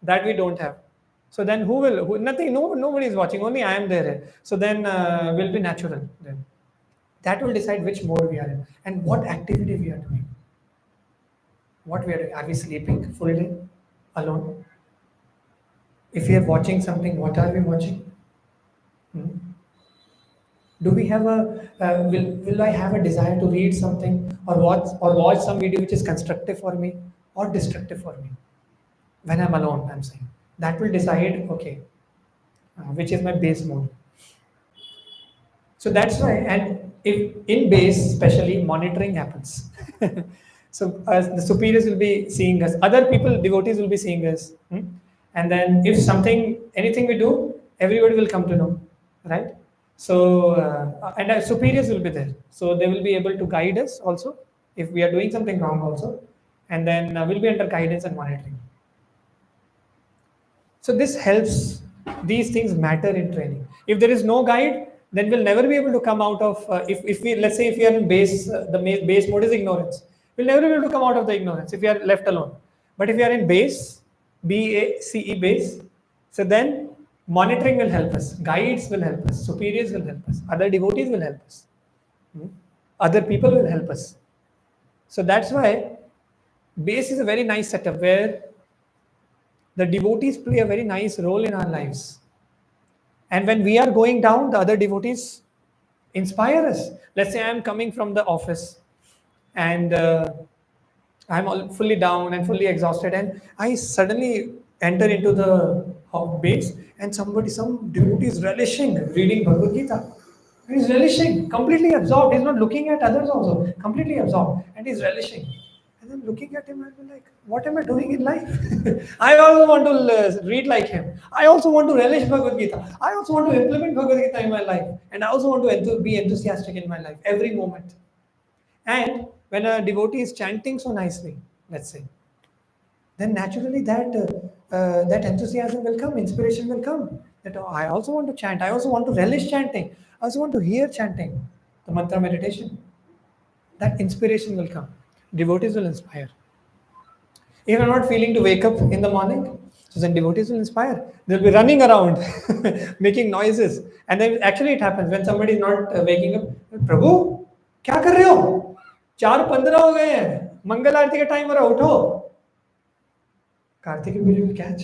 That we don't have. So then who will? Nothing. Nobody is watching. Only I am there. So then will be natural. Then that will decide which mode we are in and what activity we are doing. What we are doing? Are we sleeping full day alone? If we are watching something, what are we watching? Do we have will I have a desire to read something or watch some video which is constructive for me or destructive for me? When I'm alone, I'm saying that will decide, okay, which is my base mode. So that's why, and if in base, especially monitoring happens. So the superiors will be seeing us, other people, devotees will be seeing us, and then if anything we do, everybody will come to know, right? So and our superiors will be there, so they will be able to guide us also if we are doing something wrong also, and then we'll be under guidance and monitoring. So this helps. These things matter in training. If there is no guide, then we'll never be able to come out of. If we, let's say if we are in base, base mode is ignorance. We'll never be able to come out of the ignorance if we are left alone. But if we are in base, BACE base, so then monitoring will help us, guides will help us, superiors will help us, other devotees will help us, other people will help us. So that's why base is a very nice setup where the devotees play a very nice role in our lives. And when we are going down, the other devotees inspire us. Let's say I'm coming from the office and I'm all fully down and fully exhausted, and I suddenly enter into the base, and some devotee is relishing reading Bhagavad Gita. He's relishing, completely absorbed. He's not looking at others also, completely absorbed, and he's relishing. And then looking at him, I'll be like, what am I doing in life? I also want to read like him. I also want to relish Bhagavad Gita. I also want to implement Bhagavad Gita in my life. And I also want to be enthusiastic in my life, every moment. And when a devotee is chanting so nicely, let's say, then naturally that enthusiasm will come, inspiration will come. That oh, I also want to chant. I also want to relish chanting. I also want to hear chanting, the mantra meditation. That inspiration will come. Devotees will inspire. If I'm not feeling to wake up in the morning, so then devotees will inspire. They'll be running around, making noises. And then actually it happens when somebody is not waking up. Prabhu, क्या कर रहे हो? 4:15 हो गए हैं. मंगल आरती का time हो रहा, उठो. Karthik will catch.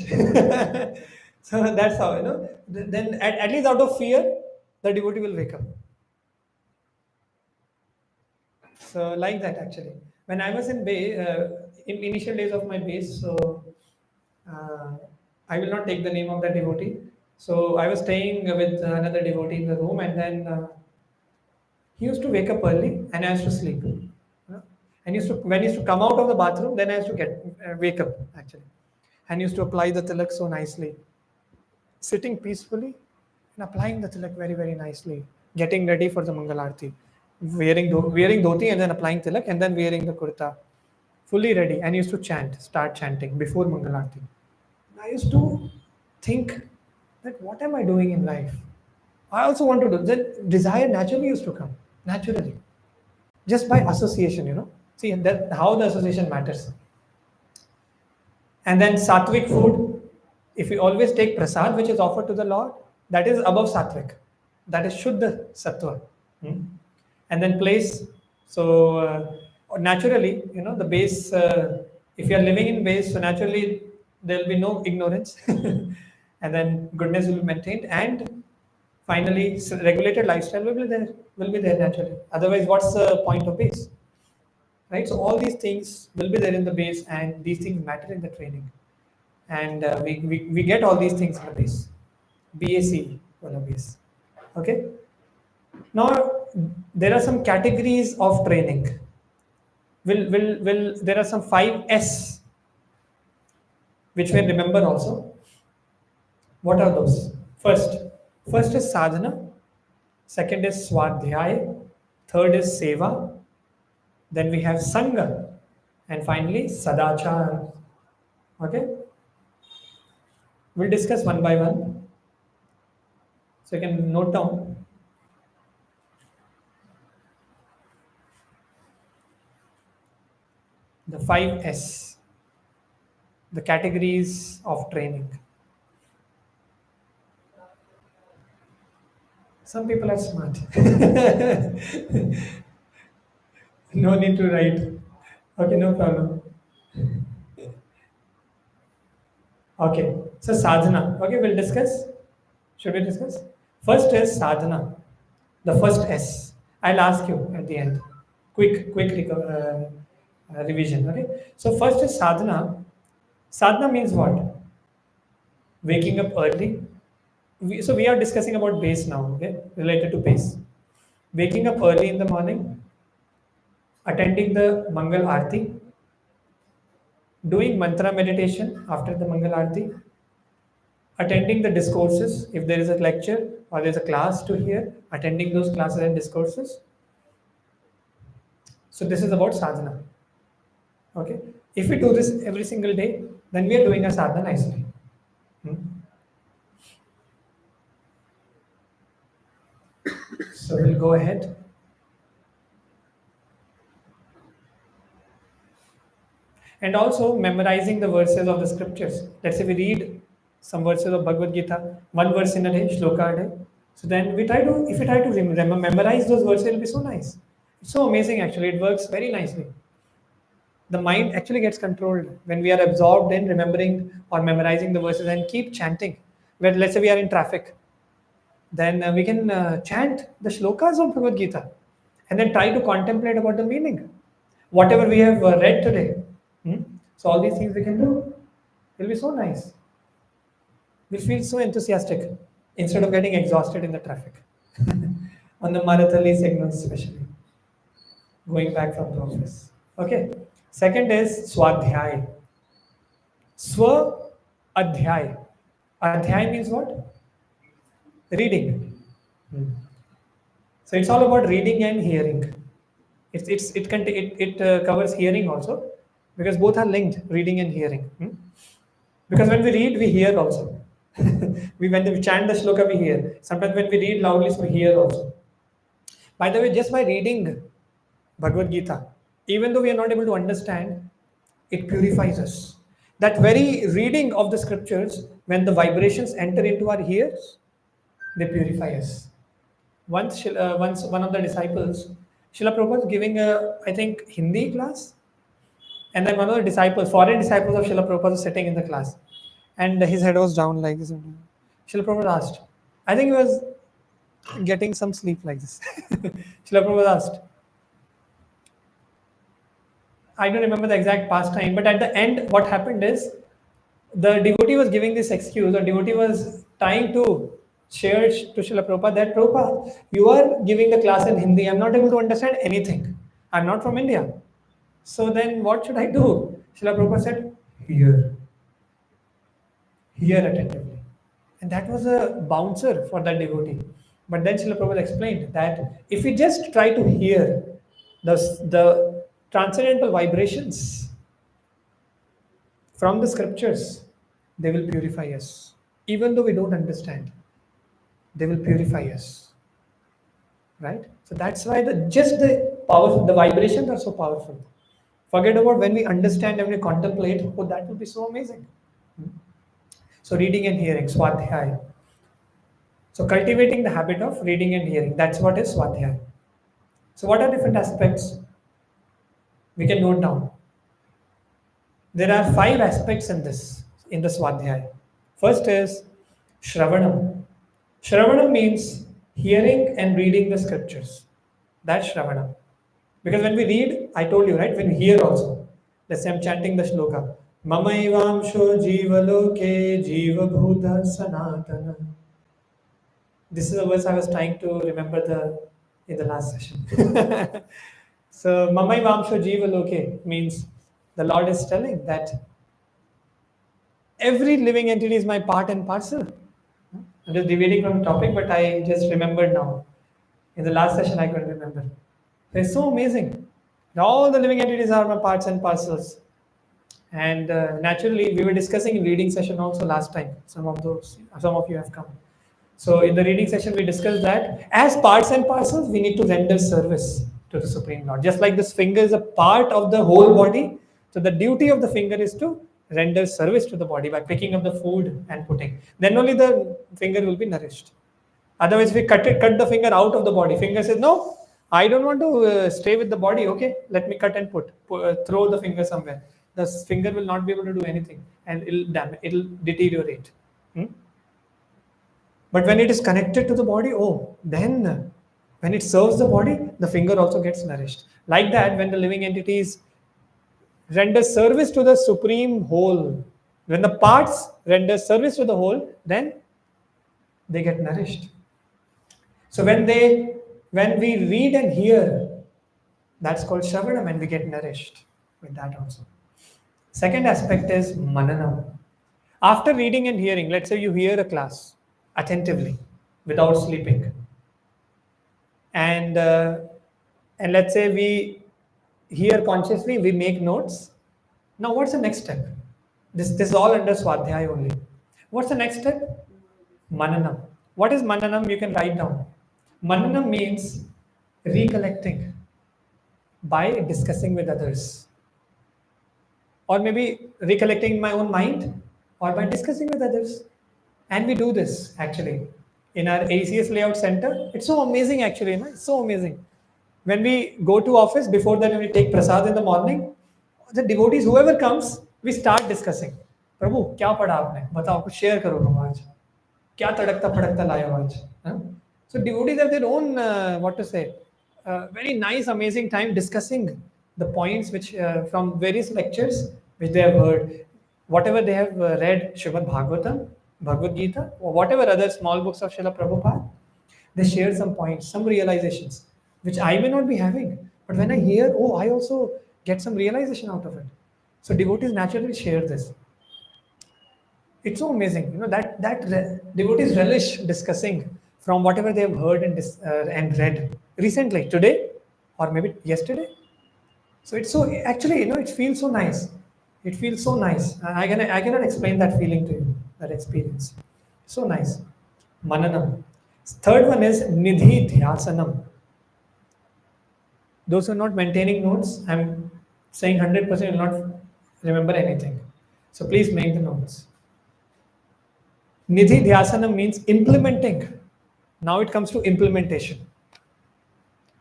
So that's how, Then at least out of fear, the devotee will wake up. So like that actually. When I was in initial days of my base, so uh, I will not take the name of that devotee. So I was staying with another devotee in the room, and then he used to wake up early, and I used to sleep. And when he used to come out of the bathroom, then I used to wake up actually, and used to apply the tilak so nicely, sitting peacefully and applying the tilak very very nicely, getting ready for the Mangal Aarti, wearing dhoti and then applying tilak and then wearing the kurta, fully ready, and used to start chanting before Mangal Aarti. I used to think that what am I doing in life? I also want to do that. Desire naturally used to come naturally, just by association, See that how the association matters. And then sattvic food, if we always take prasad, which is offered to the Lord, that is above sattvic. That is Shuddha Sattva. Hmm? And then place. So naturally, the base, if you are living in base, so naturally there will be no ignorance. And then goodness will be maintained. And finally, regulated lifestyle will be there naturally. Otherwise, what's the point of base? Right? So all these things will be there in the base, and these things matter in the training. And we get all these things in the base. BACE for the base. Okay. Now there are some categories of training. Will there are some 5S which we remember also. What are those? First is sadhana. Second is swadhyay. Third is seva. Then we have sangha, and finally sadachar. Okay. We'll discuss one by one. So you can note down. The 5S, the categories of training. Some people are smart. No need to write. Okay, no problem. Okay, so sadhana. Okay, we'll discuss. Should we discuss? First is sadhana, the first S. I'll ask you at the end. Quick revision. Okay, so first is sadhana. Sadhana means what? Waking up early. So we are discussing about base now, okay, related to base. Waking up early in the morning, attending the Mangal Aarti, doing mantra meditation after the Mangal Aarti, attending the discourses if there is a lecture or there's a class to hear, attending those classes and discourses. So this is about sadhana. Okay. If we do this every single day, then we are doing our sadhana nicely. Hmm? So we'll go ahead. And also memorizing the verses of the scriptures. Let's say we read some verses of Bhagavad Gita, one verse in a day, shloka a day. So then if we try to memorize those verses, it'll be so nice. It's so amazing actually. It works very nicely. The mind actually gets controlled when we are absorbed in remembering or memorizing the verses and keep chanting. Where let's say we are in traffic, then we can chant the shlokas of Bhagavad Gita and then try to contemplate about the meaning. Whatever we have read today. Hmm? So all these things we can do. It'll be so nice. We feel so enthusiastic instead of getting exhausted in the traffic. On the Marathali signals especially. Going back from the office. Okay. Second is Swadhyay. Swa Adhyay. Adhyay means what? Reading. Hmm. So it's all about reading and hearing. It covers hearing also because both are linked, reading and hearing. Hmm? Because when we read, we hear also. When we chant the shloka, we hear. Sometimes when we read loudly, so we hear also. By the way, just by reading Bhagavad Gita, even though we are not able to understand, it purifies us. That very reading of the scriptures, when the vibrations enter into our ears, they purify us. Once one of the disciples, Srila Prabhupada was giving a, I think, Hindi class, and then one of the disciples, foreign disciples of Srila Prabhupada was sitting in the class, and his head was down like this. Srila Prabhupada asked, I think he was getting some sleep like this. Srila Prabhupada asked, I don't remember the exact past time, but at the end, what happened is the devotee was giving this excuse, or devotee was trying to share to Srila Prabhupada that Prabhupada, you are giving the class in Hindi. I'm not able to understand anything. I'm not from India. So then what should I do? Srila Prabhupada said, hear. Hear attentively. And that was a bouncer for that devotee. But then Srila Prabhupada explained that if we just try to hear the transcendental vibrations from the scriptures, they will purify us. Even though we don't understand, they will purify us. Right? So that's why the vibrations are so powerful. Forget about when we understand and we contemplate. Oh, that would be so amazing. So reading and hearing, swadhyay. So cultivating the habit of reading and hearing. That's what is swadhyay. So what are different aspects? We can note down. There are 5 aspects in the swadhyay. First is shravanam. Shravanam means hearing and reading the scriptures. That's shravanam. Because when we read, I told you, right? When we hear also, let's say I'm chanting the shloka. Mamaivamsho jiva loke jiva bhuta sanatana. This is a verse I was trying to remember in the last session. So Mamaivamsho jiva loke means the Lord is telling that every living entity is my part and parcel. I'm just deviating from the topic, but I just remembered now. In the last session, I couldn't remember. It's so amazing. All the living entities are my parts and parcels. And naturally, we were discussing in reading session also last time. Some of you have come. So in the reading session, we discussed that as parts and parcels, we need to render service to the Supreme Lord. Just like this finger is a part of the whole body, so the duty of the finger is to render service to the body by picking up the food and putting. Then only the finger will be nourished. Otherwise, we cut the finger out of the body. Finger says, no, I don't want to stay with the body. Okay, let me cut and throw the finger somewhere. The finger will not be able to do anything, and it'll deteriorate. Hmm? But when it is connected to the body, oh, then when it serves the body, the finger also gets nourished. Like that, when the living entities render service to the supreme whole, when the parts render service to the whole, then they get nourished. So when we read and hear, that's called shravanam, and we get nourished with that also. Second aspect is mananam. After reading and hearing, let's say you hear a class attentively without sleeping, and and let's say we hear consciously, we make notes. Now, what's the next step? This is all under swadhyay only. What's the next step? Mananam. What is mananam? You can write down. Mananam means recollecting by discussing with others, or maybe recollecting in my own mind, or by discussing with others. And we do this actually in our ACS layout center. It's so amazing actually, no? It's so amazing. When we go to office, before that when we take prasad in the morning, the devotees, whoever comes, we start discussing. प्रभु क्या पढ़ा आपने बताओ कुछ share करो तुम आज क्या तड़कता फड़कता लाए हो आज हाँ? So devotees have their own what to say very nice amazing time discussing the points which from various lectures which they have heard, whatever they have read, Srimad Bhagavatam, Bhagavad Gita, or whatever other small books of Srila Prabhupada, they share some points, some realizations, which I may not be having. But when I hear, oh, I also get some realization out of it. So devotees naturally share this. It's so amazing, you know, devotees relish discussing from whatever they have heard and read recently, today, or maybe yesterday. So it's so actually, you know, it feels so nice. It feels so nice. I cannot explain that feeling to you, that experience. So nice. Mananam. Third one is Nidhi Dhyasanam. Those who are not maintaining notes, I'm saying 100% will not remember anything. So please make the notes. Nidhi Dhyasanam means implementing. Now it comes to implementation.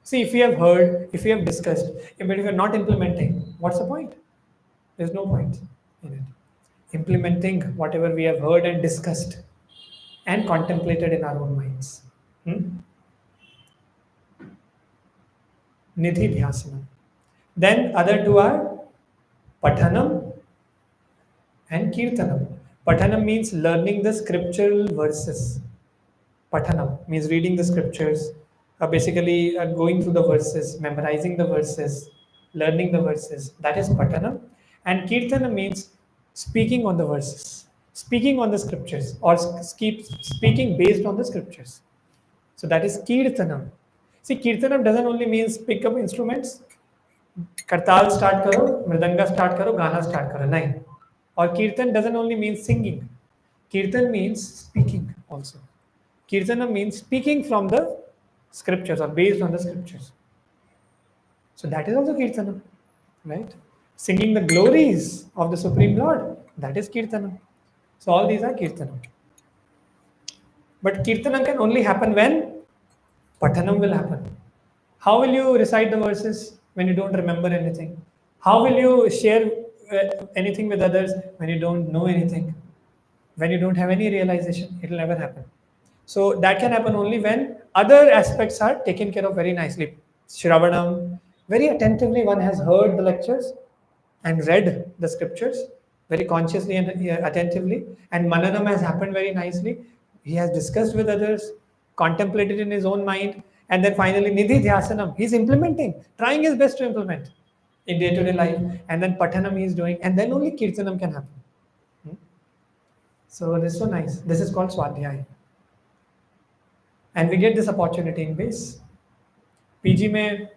See, if we have heard, if we have discussed, but if we are not implementing, what's the point? There's no point in it. Implementing whatever we have heard and discussed and contemplated in our own minds. Nidhi Dhyasanam. Then other two are Pathanam and Kirtanam. Pathanam means learning the scriptural verses. Pathanam means reading the scriptures, basically going through the verses, memorizing the verses, learning the verses. That is Pathanam. And Kirtanam means speaking on the verses, speaking on the scriptures, or keep speaking based on the scriptures. So that is Kirtanam. See, Kirtanam doesn't only means pick up instruments, करताल start करो mridanga start करो गाना start करो नहीं और कीर्तन doesn't only mean singing. Kirtan means speaking also. Kirtana means speaking from the scriptures or based on the scriptures. So that is also kirtana, right? Singing the glories of the Supreme Lord, that is Kirtanam. So all these are Kirtanam. But Kirtanam can only happen when Pathanam will happen. How will you recite the verses when you don't remember anything? How will you share anything with others when you don't know anything? When you don't have any realization, it will never happen. So that can happen only when other aspects are taken care of very nicely. Shravanam, very attentively, one has heard the lectures and read the scriptures very consciously and attentively, and Mananam has happened very nicely. He has discussed with others, contemplated in his own mind, and then finally Nidhi Dhyasanam, he's implementing, trying his best to implement in day-to-day life, and then Pathanam he is doing, and then only Kirtanam can happen. So this is so nice. This is called Swadhyay. And we get this opportunity in base. PG में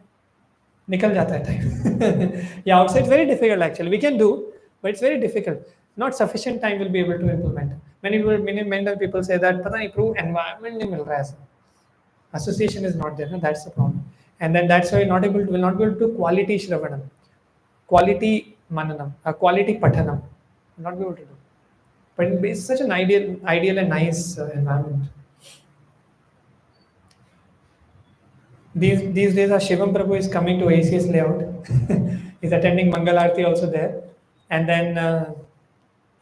निकल जाता है time. Yeah, outside it's very difficult actually. We can do, but it's very difficult. Not sufficient time will be able to implement. Many people say that पता नहीं prove environment नहीं मिल रहा है ऐसा. Association is not there. No? That's the problem. And then that's why will not be able to quality Shravanam, quality Mananam, quality Pathanam. Will not be able to do. But it's such an ideal and nice environment. These days, our Shivam Prabhu is coming to ACS layout. He's attending Mangal Aarti also there, and then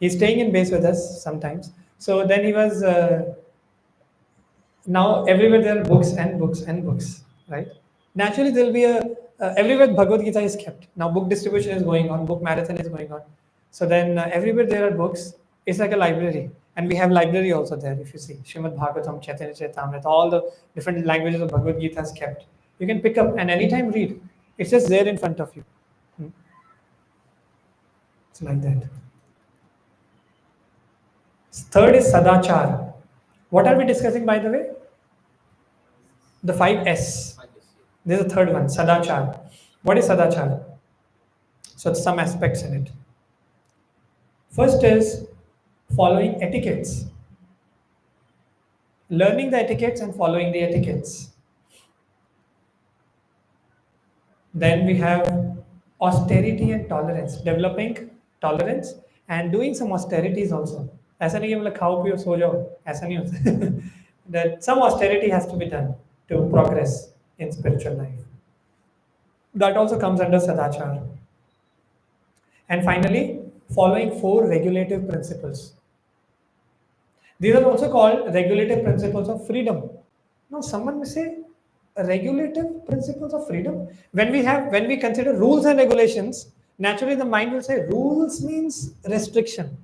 he's staying in base with us sometimes. So then he was now everywhere there are books and books and books, right? Naturally, there will be a everywhere Bhagavad Gita is kept. Now book distribution is going on, book marathon is going on. So then everywhere there are books. It's like a library, and we have library also there. If you see Srimad Bhagavatam, Chaitanya Charitamrita, all the different languages of Bhagavad Gita is kept. You can pick up and anytime read. It's just there in front of you. It's like that. Third is Sadachar. What are we discussing, by the way? The 5S. This is the third one, Sadachar. What is Sadachar? So some aspects in it. First is following etiquettes. Learning the etiquettes and following the etiquettes. Then we have austerity and tolerance. Developing tolerance and doing some austerities also. ऐसा नहीं कि मतलब खाओ पियो सो जाओ, ऐसा नहीं होता. That some austerity has to be done to progress in spiritual life. That also comes under Sadachar. And finally, following 4 regulative principles. These are also called regulative principles of freedom. Now, someone may say, regulative principles of freedom. When we consider rules and regulations, naturally the mind will say rules means restriction.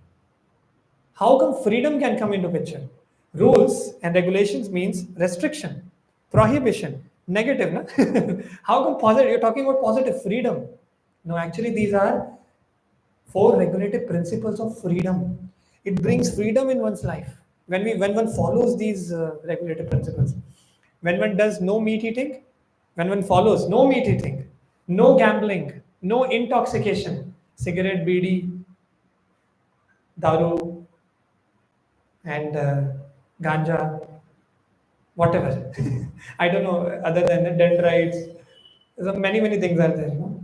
How come freedom can come into picture? Rules and regulations means restriction, prohibition, negative. Na? How come positive? You're talking about positive freedom. No, actually these are 4 regulative principles of freedom. It brings freedom in one's life. When one follows these regulative principles. When one does no meat eating, when one follows no meat eating, no gambling, no intoxication, cigarette, bidi, daru, and ganja, whatever. I don't know, other than dendrites, many things are there. No?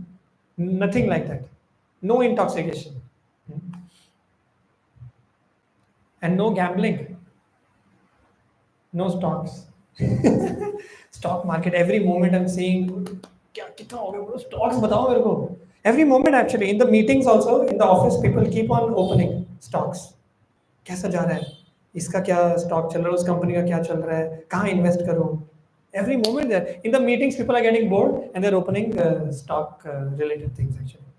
Nothing like that. No intoxication. And no gambling. No stocks. Stock market, every moment I'm seeing, कितना हो गया bro? Stocks बताओ मेरे को. Every moment actually, in the meetings also, in the office, people keep on opening stocks. कैसा जा रहा है? इसका क्या stock चल रहा है? उस company का क्या चल रहा है? कहाँ invest करूँ? Every moment there. In the meetings, people are getting bored and they're opening stock related things actually.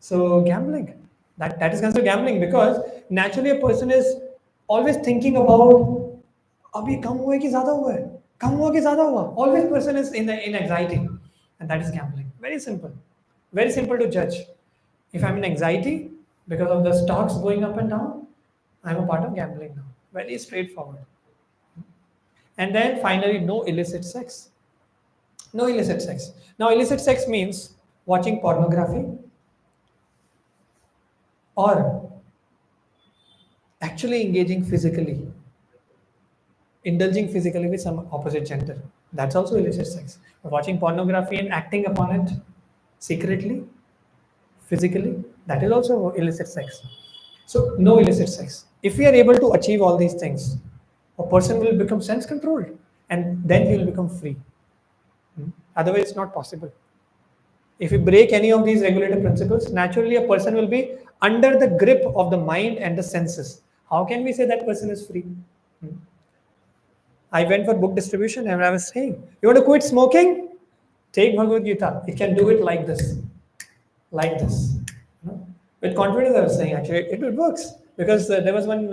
So gambling, that is considered gambling because naturally a person is always thinking about अभी कम हुआ है कि ज़्यादा हुआ है, कम हुआ कि ज़्यादा हुआ. Always person is in anxiety, and that is gambling. Very simple to judge. If I'm in anxiety because of the stocks going up and down, I'm a part of gambling now. Very straightforward. And then finally, no illicit sex. No illicit sex. Now, illicit sex means watching pornography or actually engaging physically, indulging physically with some opposite gender. That's also illicit sex. Watching pornography and acting upon it secretly, physically, that is also illicit sex. So no illicit sex. If we are able to achieve all these things, a person will become sense controlled, and then he will become free. Otherwise, it's not possible. If you break any of these regulative principles, naturally a person will be under the grip of the mind and the senses. How can we say that person is free? I went for book distribution and I was saying, you want to quit smoking? Take Bhagavad Gita. You can do it like this, like this. You know? With confidence, I was saying actually it works because there was one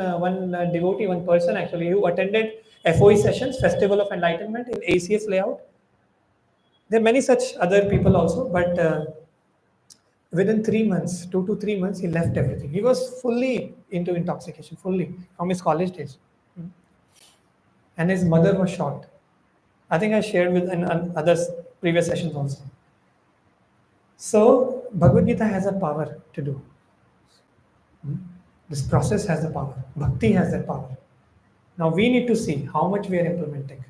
devotee, one person actually who attended FOE sessions, Festival of Enlightenment in ACS layout. There are many such other people also, but within 3 months, 2 to 3 months, he left everything. He was fully into intoxication, fully from his college days, and his mother was shocked. I think I shared with in other previous sessions also. So Bhagavad Gita has a power to do. This process has the power. Bhakti has that power. Now we need to see how much we are implementing,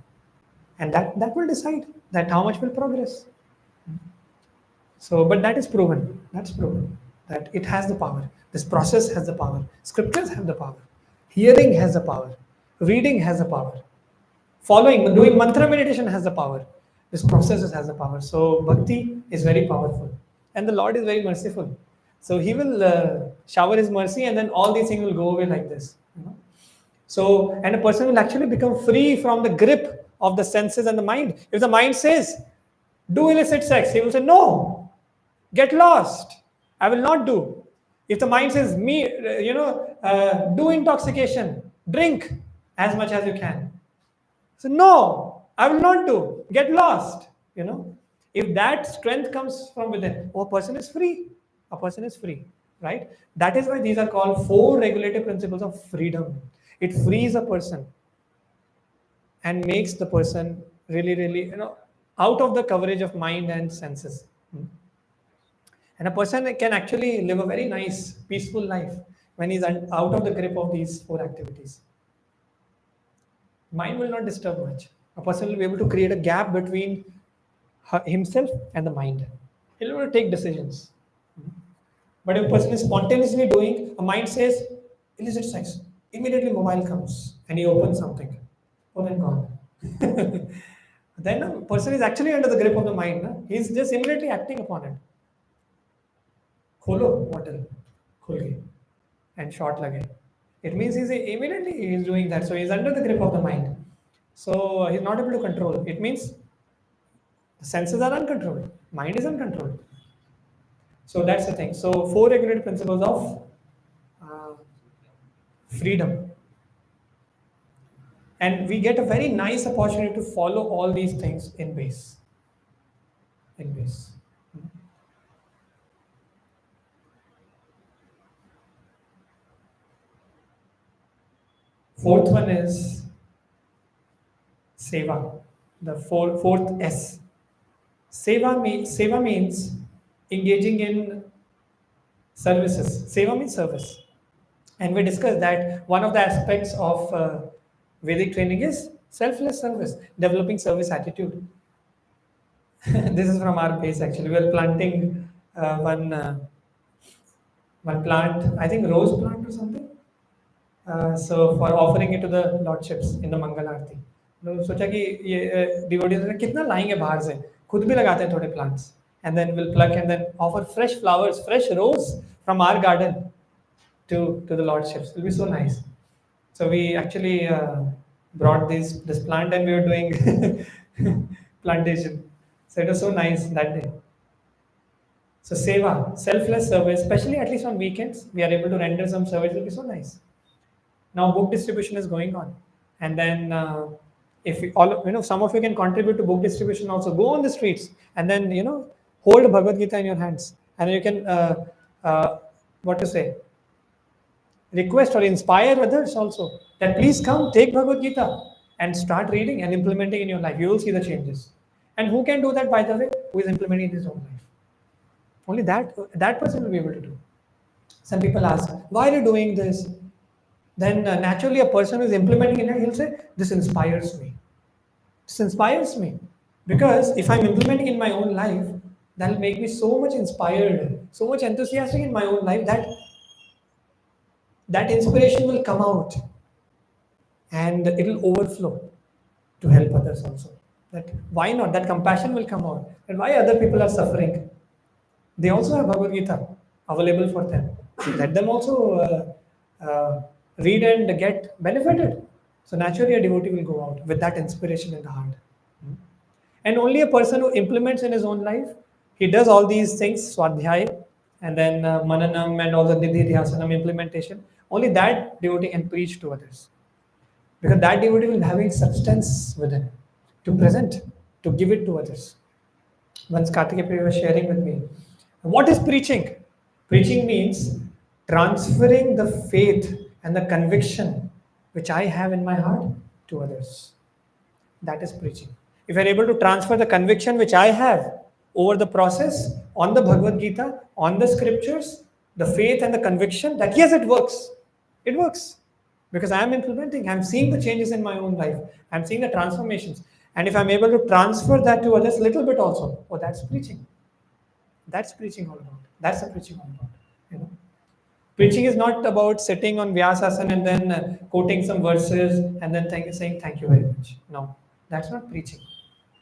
and that will decide that how much will progress. So, but that is proven. That's proven that it has the power. This process has the power. Scriptures have the power. Hearing has the power. Reading has the power. Following, doing mantra meditation has the power. This process has the power. So, bhakti is very powerful, and the Lord is very merciful. So He will shower His mercy, and then all these things will go away like this. You know? So, and a person will actually become free from the grip of the senses and the mind. If the mind says, do illicit sex, he will say, no, get lost. I will not do. If the mind says, do intoxication, drink as much as you can. So, no, I will not do. Get lost. You know, if that strength comes from within, a person is free. A person is free, right? That is why these are called 4 regulative principles of freedom. It frees a person and makes the person really, really, out of the coverage of mind and senses. And a person can actually live a very nice, peaceful life when he's out of the grip of these 4 activities. Mind will not disturb much. A person will be able to create a gap between himself and the mind. He'll be able to take decisions. But if a person is spontaneously doing, a mind says, illicit sex. Immediately mobile comes and he opens something. Oh, then gone. Then a person is actually under the grip of the mind. Na? He's just immediately acting upon it. Kholo bottle, khul gayi, and shot lage. It means he's doing that. So he's under the grip of the mind. So he's not able to control. It means the senses are uncontrolled. Mind is uncontrolled. So that's the thing. So 4 regulative principles of freedom. And we get a very nice opportunity to follow all these things in BACE. In BACE. Fourth one is Seva, the fourth S. Seva means engaging in services. Seva means service. And we discussed that one of the aspects of Vedic training is selfless service, developing service attitude. This is from our base actually. We are planting one plant, I think rose plant or something. So for offering it to the lordships in the Mangal Aarti. सोचा कि ये devotees ने कितना लाएंगे बाहर से, खुद भी लगाते हैं थोड़े plants, and then we'll pluck and then offer fresh flowers, fresh rose from our garden to the lordships. It'll be so nice. So we actually brought this plant and we were doing plantation. So it was so nice that day. So seva, selfless service, especially at least on weekends, we are able to render some service. It will be so nice. Now book distribution is going on, and then if we all some of you can contribute to book distribution also. Go on the streets and then hold Bhagavad Gita in your hands, and you can what to say, request or inspire others also that please come take Bhagavad Gita and start reading and implementing in your life. You will see the changes. And who can do that, by the way? Who is implementing in his own life? Only that person will be able to do. Some people ask, why are you doing this? Then naturally a person who is implementing in it, he'll say, this inspires me. This inspires me. Because if I'm implementing in my own life, that'll make me so much inspired, so much enthusiastic in my own life that that inspiration will come out and it'll overflow to help others also. That why not? That compassion will come out. And why other people are suffering? They also have Bhagavad Gita available for them. Let them also read and get benefited. So naturally, a devotee will go out with that inspiration in the heart. And only a person who implements in his own life, he does all these things, swadhyay, and then mananam and all the nidhi dhyasanam implementation. Only that devotee can preach to others. Because that devotee will be having substance within to present, to give it to others. Once Kartikeya Priya was sharing with me, what is preaching? Preaching means transferring the faith and the conviction which I have in my heart to others. That is preaching. If you're able to transfer the conviction which I have over the process on the Bhagavad Gita, on the scriptures, the faith and the conviction that yes, it works. It works. Because I am implementing, I'm seeing the changes in my own life, I'm seeing the transformations. And if I'm able to transfer that to others little bit also, oh, that's preaching. That's preaching all about. That's the preaching all about. You know, preaching is not about sitting on Vyasasana and then quoting some verses and then saying thank you very much. No, that's not preaching.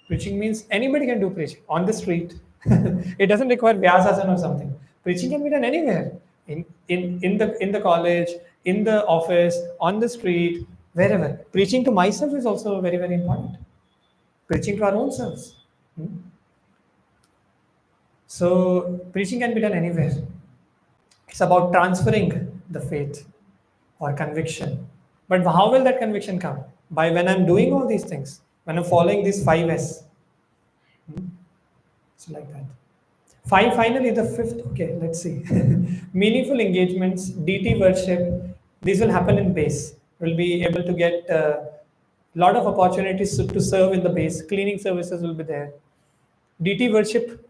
Preaching means anybody can do preaching on the street. It doesn't require Vyasasana or something. Preaching can be done anywhere. In the college, in the office, on the street, wherever. Preaching to myself is also very, very important. Preaching to our own selves. Hmm? So preaching can be done anywhere. It's about transferring the faith or conviction. But how will that conviction come? By when I'm doing all these things, when I'm following these 5S. So like that. Finally, the fifth, okay, let's see. Meaningful engagements, DT worship, these will happen in BACE. We'll be able to get a lot of opportunities to serve in the BACE. Cleaning services will be there. DT worship,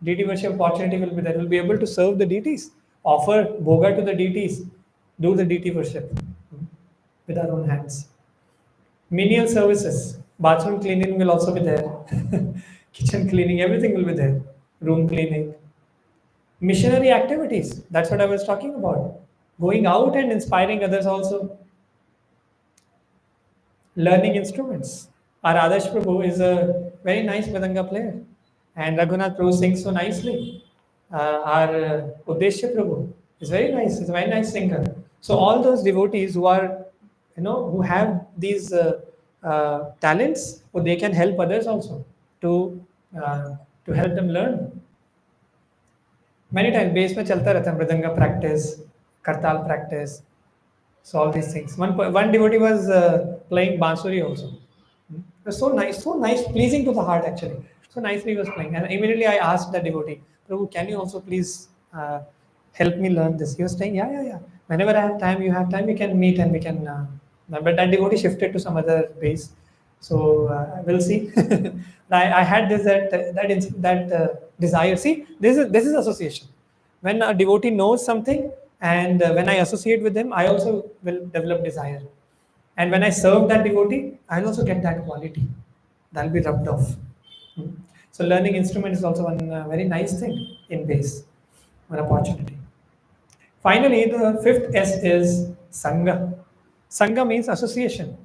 DT worship opportunity will be there. We'll be able to serve the DTs, offer bhoga to the DTs, do the DT worship with our own hands. Menial services, bathroom cleaning will also be there. Kitchen cleaning, everything will be there. Room cleaning. Missionary activities, that's what I was talking about. Going out and inspiring others also. Learning instruments. Our Adarsh Prabhu is a very nice Mridanga player. And Raghunath Prabhu sings so nicely. Our Uddeshya Prabhu is very nice. He's a very nice singer. So all those devotees who are, who have these talents, well, they can help others also to help them learn. Many times base में चलता रहता है mridanga practice, kartal practice, so all these things. One devotee was playing bansuri also. It was so nice, pleasing to the heart actually. So nicely he was playing, and immediately I asked the devotee, Prabhu, can you also please help me learn this? He was saying, yeah. Whenever I have time, you have time, we can meet and we can. But that devotee shifted to some other base, so we'll see. I had that desire. See, this is association. When a devotee knows something, and when I associate with him, I also will develop desire. And when I serve that devotee, I'll also get that quality. That'll be rubbed off. So learning instrument is also one very nice thing in base, an opportunity. Finally, the fifth S is Sangha. Sangha means association,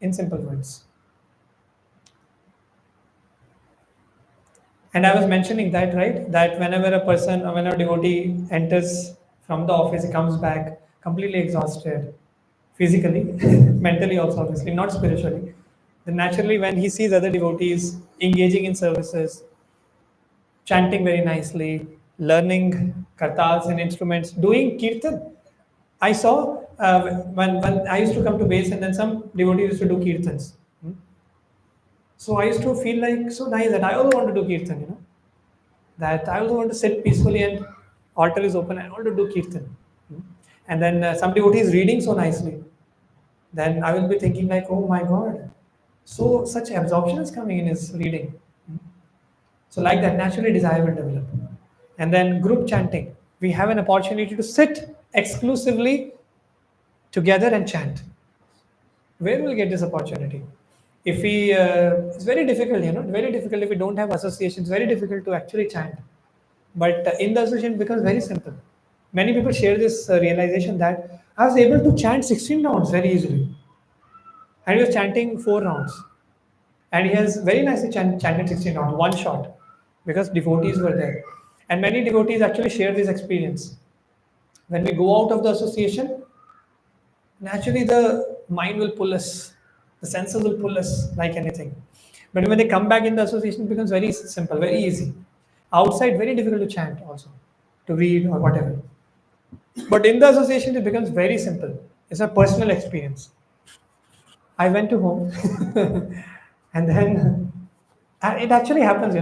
in simple words. And I was mentioning that, right? That whenever a person, or when a devotee enters from the office, he comes back completely exhausted, physically, mentally also, obviously, not spiritually. Then naturally, when he sees other devotees engaging in services, chanting very nicely, learning kartals and instruments, doing kirtan. I saw when I used to come to base, and then some devotees used to do kirtans. So I used to feel like so nice that I also want to do kirtan, that I also want to sit peacefully and altar is open. I want to do kirtan. And then some devotee is reading so nicely. Then I will be thinking like, oh my God, so such absorption is coming in his reading. So like that, naturally desire will develop. And then group chanting. We have an opportunity to sit exclusively together and chant. Where will we get this opportunity? If we, it's very difficult, very difficult if we don't have associations, very difficult to actually chant. But in the association, it becomes very simple. Many people share this realization that I was able to chant 16 rounds very easily. And he was chanting 4 rounds. And he has very nicely chanted 16 rounds, one shot, because devotees were there. And many devotees actually share this experience. When we go out of the association, naturally the mind will pull us, the senses will pull us like anything. But when they come back in the association, it becomes very simple, very easy. Outside, very difficult to chant also, to read or whatever. But in the association, it becomes very simple. It's a personal experience. I went to home, and then it actually happens,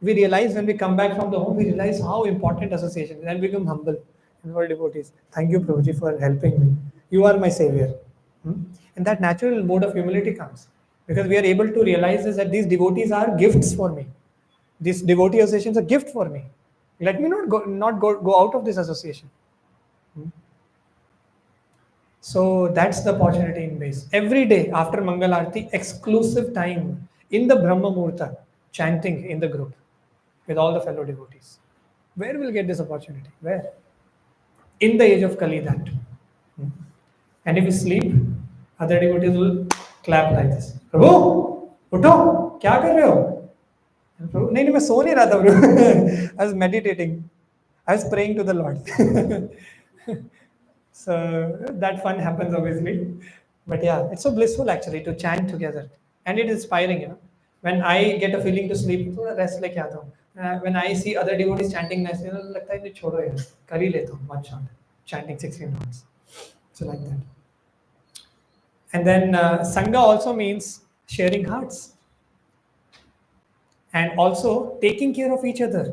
We realize when we come back from the home, we realize how important association is and become humble and for devotees. Thank you, Prabhuji, for helping me. You are my savior. Hmm? And that natural mode of humility comes because we are able to realize is that these devotees are gifts for me. This devotee association is a gift for me. Let me not go out of this association. Hmm? So that's the opportunity in base. Every day after Mangal Arati, exclusive time in the Brahma Muhurta, chanting in the group with all the fellow devotees. Where will get this opportunity? Where? In the age of Kali that. Hmm. And if you sleep, other devotees will clap like this. Prabhu, उठो, क्या कर रहे हो? And Prabhu, नहीं नहीं मैं सो नहीं रहा था Prabhu. I was meditating. I was praying to the Lord. So that fun happens obviously. But yeah, it's so blissful actually to chant together. And it is inspiring. When I get a feeling to sleep, थोड़ा rest लेके आता हूँ. When I see other devotees chanting nicely, लगता है नहीं छोड़ो यार, कर ही लेता हूँ, one shot, chanting 16 rounds. So like that. And then Sangha also means sharing hearts and also taking care of each other.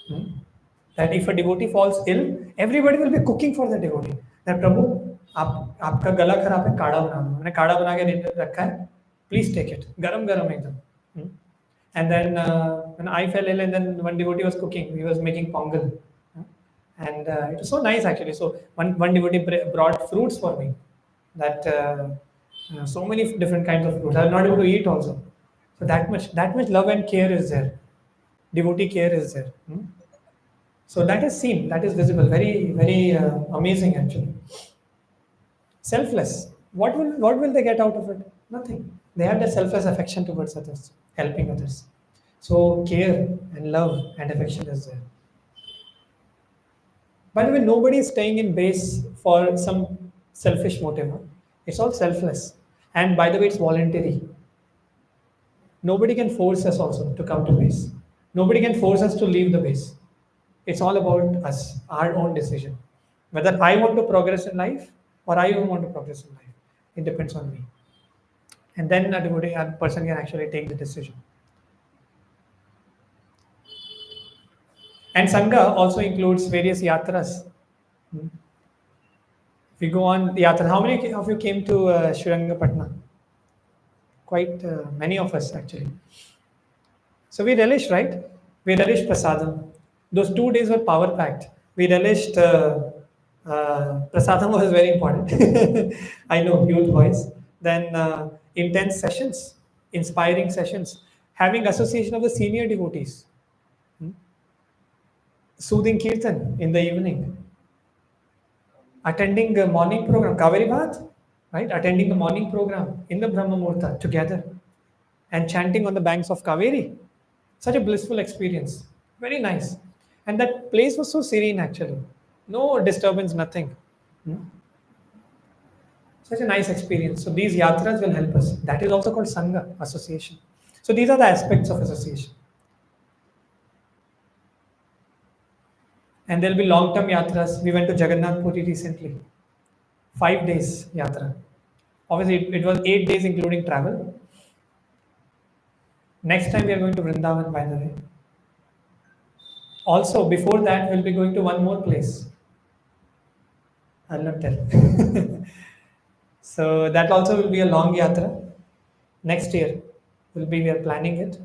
Hmm? That if a devotee falls ill, everybody will be cooking for the devotee. That Prabhu, आपका गला खराब है, काढ़ा बना दो. मैंने काढ़ा बना के रखा है. Please take it. गरम गरम एकदम. Hmm? And then when I fell ill, and then one devotee was cooking, he was making pongal. And it was so nice actually. So one devotee brought fruits for me. That so many different kinds of fruits. I was not able to eat also. So that much love and care is there. Devotee care is there. Hmm? So that is seen, that is visible, very, very amazing actually. Selfless. What will they get out of it? Nothing. They have that selfless affection towards others, helping others. So care and love and affection is there. By the way, nobody is staying in base for some selfish motive. Huh? It's all selfless. And by the way, it's voluntary. Nobody can force us also to come to base. Nobody can force us to leave the base. It's all about us, our own decision. Whether I want to progress in life or I don't want to progress in life. It depends on me. And then a person can actually take the decision. And Sangha also includes various yatras. Hmm. We go on yatra. How many of you came to Srirangapatna? Quite many of us actually. So we relished, right? We relished prasadam. Those 2 days were power packed. We relished prasadam was very important. I know, huge voice. Then intense sessions, inspiring sessions, having association of the senior devotees, hmm? Soothing kirtan in the evening, attending a morning program, Kaveri Bhaat, right? Attending the morning program in the Brahma Muhurta together and chanting on the banks of Kaveri. Such a blissful experience. Very nice. And that place was so serene actually. No disturbance, nothing. Hmm? Such a nice experience. So these yatras will help us. That is also called Sangha, association. So these are the aspects of association. And there will be long-term yatras. We went to Jagannath Puri recently. 5 days yatra. Obviously, it was 8 days including travel. Next time we are going to Vrindavan, by the way. Also, before that, we'll be going to one more place. I'll not tell. So that also will be a long yatra. Next year we are planning it.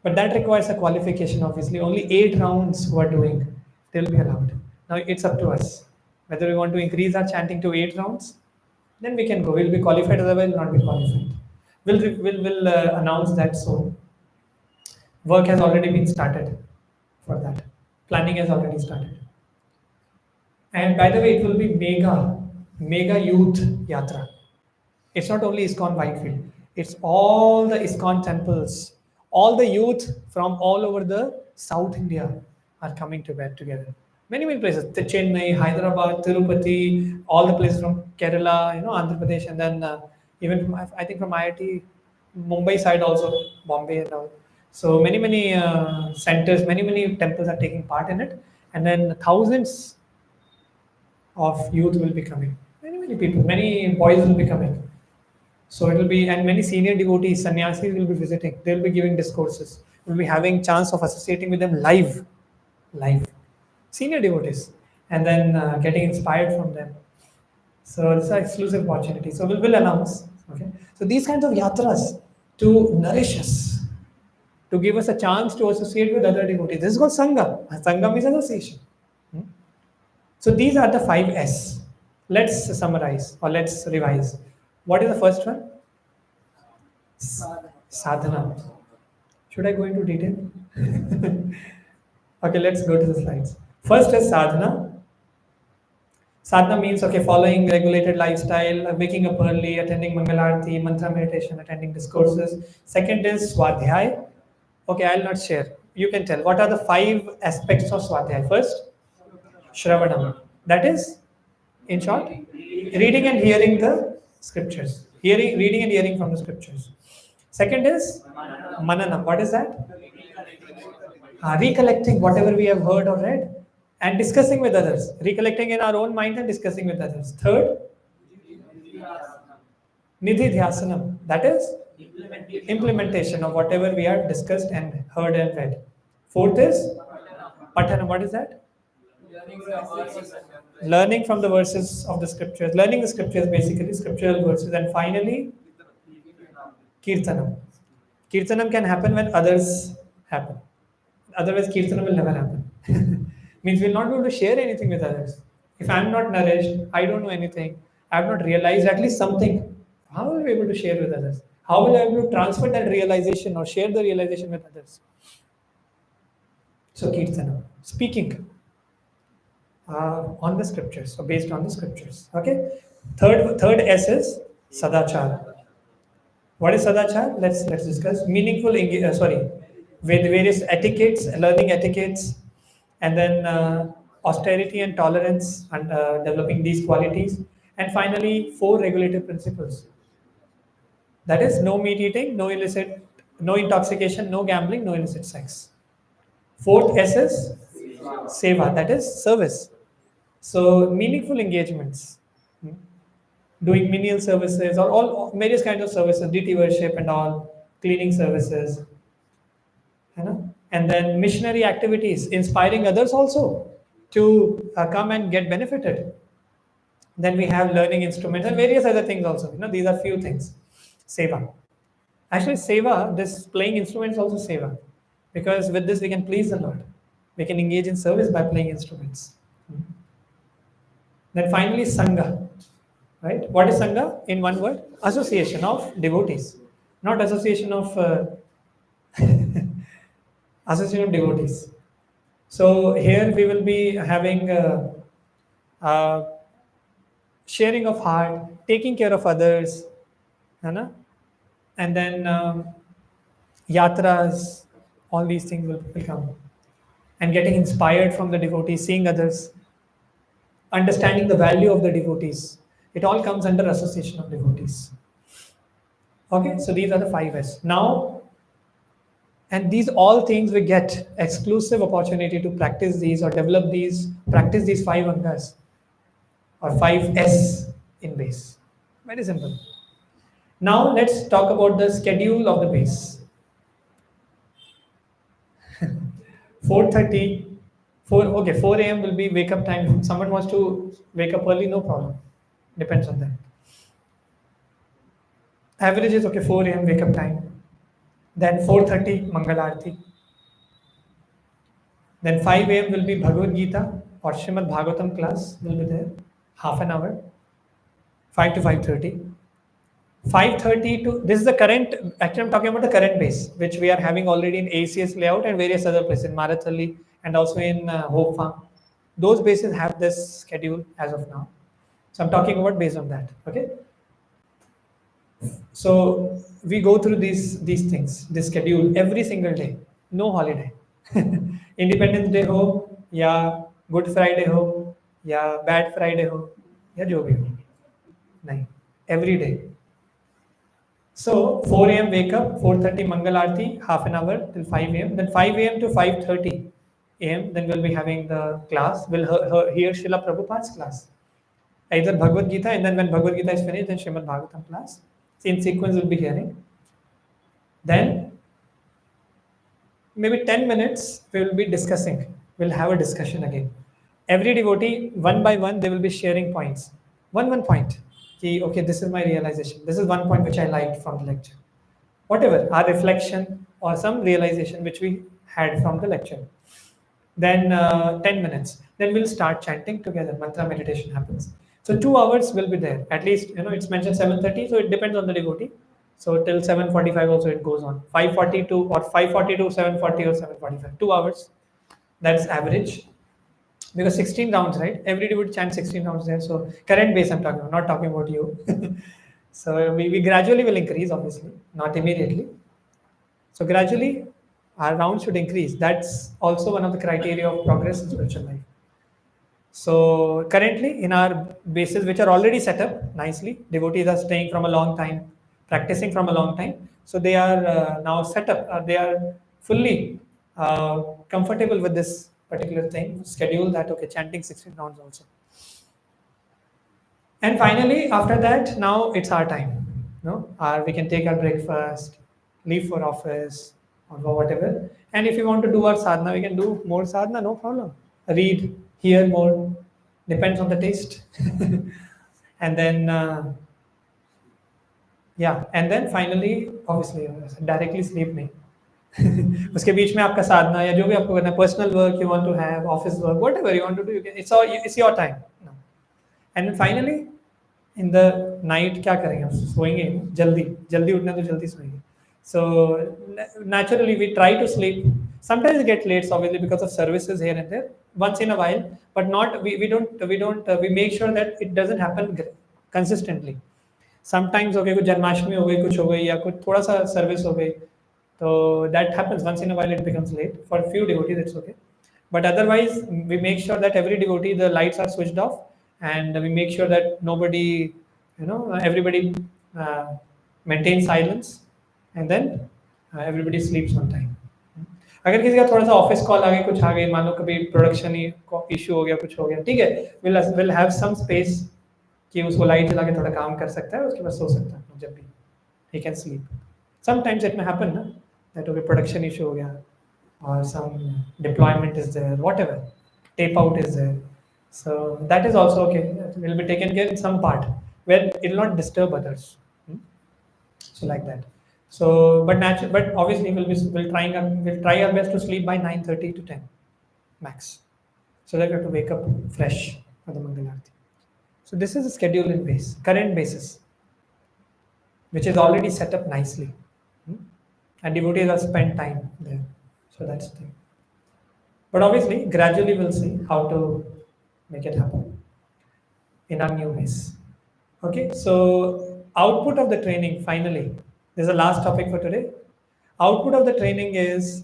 But that requires a qualification, obviously. Only 8 rounds who are doing, they'll be allowed. Now it's up to us. Whether we want to increase our chanting to 8 rounds, then we can go. We'll be qualified, otherwise we'll not be qualified. We'll announce that soon. Work has already been started for that. Planning has already started. And by the way, it will be mega youth yatra. It's not only ISKCON Whitefield, it's all the ISKCON temples. All the youth from all over the South India are coming together. Many places, the Chennai, Hyderabad, Tirupati, all the places from Kerala, Andhra Pradesh, and then even from, I think from IIT, Mumbai side also, Bombay and all. So many centers, many temples are taking part in it, and then thousands of youth will be coming. Many people, many boys will be coming. So it will be, and many senior devotees, sannyasis will be visiting. They will be giving discourses. We'll be having chance of associating with them live, senior devotees, and then getting inspired from them. So it's an exclusive opportunity. So we'll announce. Okay. So these kinds of yatras to nourish us, to give us a chance to associate with other devotees. This is called sangha. Sangha means association. Hmm? So these are the 5S. Let's summarize or let's revise. What is the first one? Sadhana. Should I go into detail? Okay, let's go to the slides. First is sadhana. Sadhana means okay, following regulated lifestyle, waking up early, attending Mangalarti, mantra meditation, attending discourses. Second is swadhyay. Okay, I'll not share. You can tell. What are the 5 aspects of swadhyay? First, shravanam. That is, in short, reading and hearing the scriptures. Reading and hearing from the scriptures. Second is manana. What is that? Recollecting whatever we have heard or read and discussing with others. Recollecting in our own mind and discussing with others. Third, nidhi dhyasanam. That is implementation of whatever we have discussed and heard and read. Fourth is patana. What is that? Learning from the verses of the scriptures. Learning the scriptures, basically scriptural verses. And finally, kirtanam. Kirtanam can happen when others happen. Otherwise, kirtanam will never happen. Means we'll not be able to share anything with others. If I'm not nourished, I don't know anything, I have not realized at least something, how will I be able to share with others? How will I be able to transfer that realization or share the realization with others? So, kirtanam, speaking on the scriptures, or based on the scriptures. Okay. Third S is sadachar. What is sadachar? Let's discuss. With various etiquettes, learning etiquettes, and then austerity and tolerance, and developing these qualities, and finally 4 regulative principles. That is no meat eating, no illicit, no intoxication, no gambling, no illicit sex. Fourth S is seva. That is service. So meaningful engagements. Hmm. Doing menial services or all various kinds of services, deity worship and all, cleaning services, and then missionary activities, inspiring others also to come and get benefited. Then we have learning instruments and various other things also. These are few things. Seva. Actually, seva, this playing instruments also seva, because with this we can please the Lord. We can engage in service by playing instruments. Then finally, sangha. Right? What is sangha? In one word, association of devotees, not association of association of devotees. So here we will be having sharing of heart, taking care of others, and then yatras, all these things will come, and getting inspired from the devotees, seeing others, understanding the value of the devotees. It all comes under association of devotees. Okay, so these are the 5S. Now, and these all things we get exclusive opportunity to practice these or develop these, practice these 5 angas or 5S in BACE. Very simple. Now let's talk about the schedule of the BACE. 4:30, 4 a.m. will be wake up time. If someone wants to wake up early, no problem. Depends on them. Average is okay, 4 a.m. wake up time. Then 4:30 Mangal Aarti. Then 5 a.m. will be Bhagavad Gita or Srimad Bhagavatam class will be there, half an hour, 5 to 5:30. 5:30 to, this is the current, actually I'm talking about the current base, which we are having already in ACS layout and various other places, in Marathali and also in Hope Farm. Those bases have this schedule as of now. So I'm talking about based on that. Okay. So we go through these things, this schedule every single day, no holiday. Independence Day हो या Good Friday हो या Bad Friday हो या जो भी हो, नहीं, every day. So 4 a.m. wake up, 4:30 Mangal Aarti, half an hour till 5 a.m. Then 5 a.m. to 5:30 a.m. Then we'll be having the class. We'll hear Srila Prabhupada's class. Either Bhagavad Gita, and then when Bhagavad Gita is finished, then Srimad Bhagavatam class. So in sequence we'll be hearing. Then maybe 10 minutes we will be discussing. We'll have a discussion again. Every devotee, one by one, they will be sharing points. One point. Ki, okay, this is my realization. This is one point which I liked from the lecture. Whatever, our reflection or some realization which we had from the lecture. Then 10 minutes. Then we'll start chanting together. Mantra meditation happens. So 2 hours will be there. At least, it's mentioned 7:30, so it depends on the devotee. So till 7:45 also it goes on. 5:40 to, or 5:40 to 7:40 or 7:45. 2 hours. That's average. Because 16 rounds, right? Every day would chant 16 rounds there. So current base I'm talking about, not talking about you. So we gradually will increase, obviously, not immediately. So gradually, our rounds should increase. That's also one of the criteria of progress in spiritual life. So currently, in our bases, which are already set up nicely, devotees are staying from a long time, practicing from a long time. So they are now set up. They are fully comfortable with this particular thing schedule. That okay, chanting 16 rounds also. And finally, after that, now it's our time. No, we can take our breakfast, leave for office, or whatever. And if you want to do our sadhana, we can do more sadhana, no problem. Read, hear more, depends on the taste. And then, yeah, and then finally, obviously, directly sleep नहीं. उसके बीच में आपका साधना या जो भी आपको करना है, personal work you want to have, office work, whatever you want to do, you can, it's your time. No. And then finally, in the night क्या करेंगे, हम सोएंगे जल्दी जल्दी उठना, तो जल्दी सोएंगे. So naturally we try to sleep. Sometimes we get late, obviously, because of services here and there, once in a while, but not we make sure that it doesn't happen consistently. Sometimes okay, कुछ जन्माष्टमी हो गई, कुछ हो गई, या कुछ थोड़ा सा सर्विस हो गई, तो that happens once in a while, it becomes late. For a few devotees it's okay, but otherwise we make sure that every devotee, the lights are switched off, and we make sure that nobody, everybody maintains silence, and then everybody sleeps on time. अगर किसी का थोड़ा सा office call आ गया, कुछ आ गई, मान लो कभी प्रोडक्शन इशू हो गया, कुछ हो गया, ठीक है, विल हैव सम स्पेस कि उसको लाइट जला के थोड़ा काम कर सकता है, उसके बाद सो सकता है जब भी, he can sleep. Sometimes it में हैपन ना, दैट ओके प्रोडक्शन इशू हो गया, or some deployment is there, whatever, tape out is there. So that is also okay. It will be taken care in some part where it will not disturb others. So like that. So, but obviously we'll try our best to sleep by 9:30 to 10 max, so that we have to wake up fresh for the Mangal Aarti. So this is a schedule in base, current basis, which is already set up nicely. And devotees have spent time there. So that's the thing. But obviously, gradually we'll see how to make it happen in our new base. Okay, so output of the training, finally, this is the last topic for today. Output of the training is,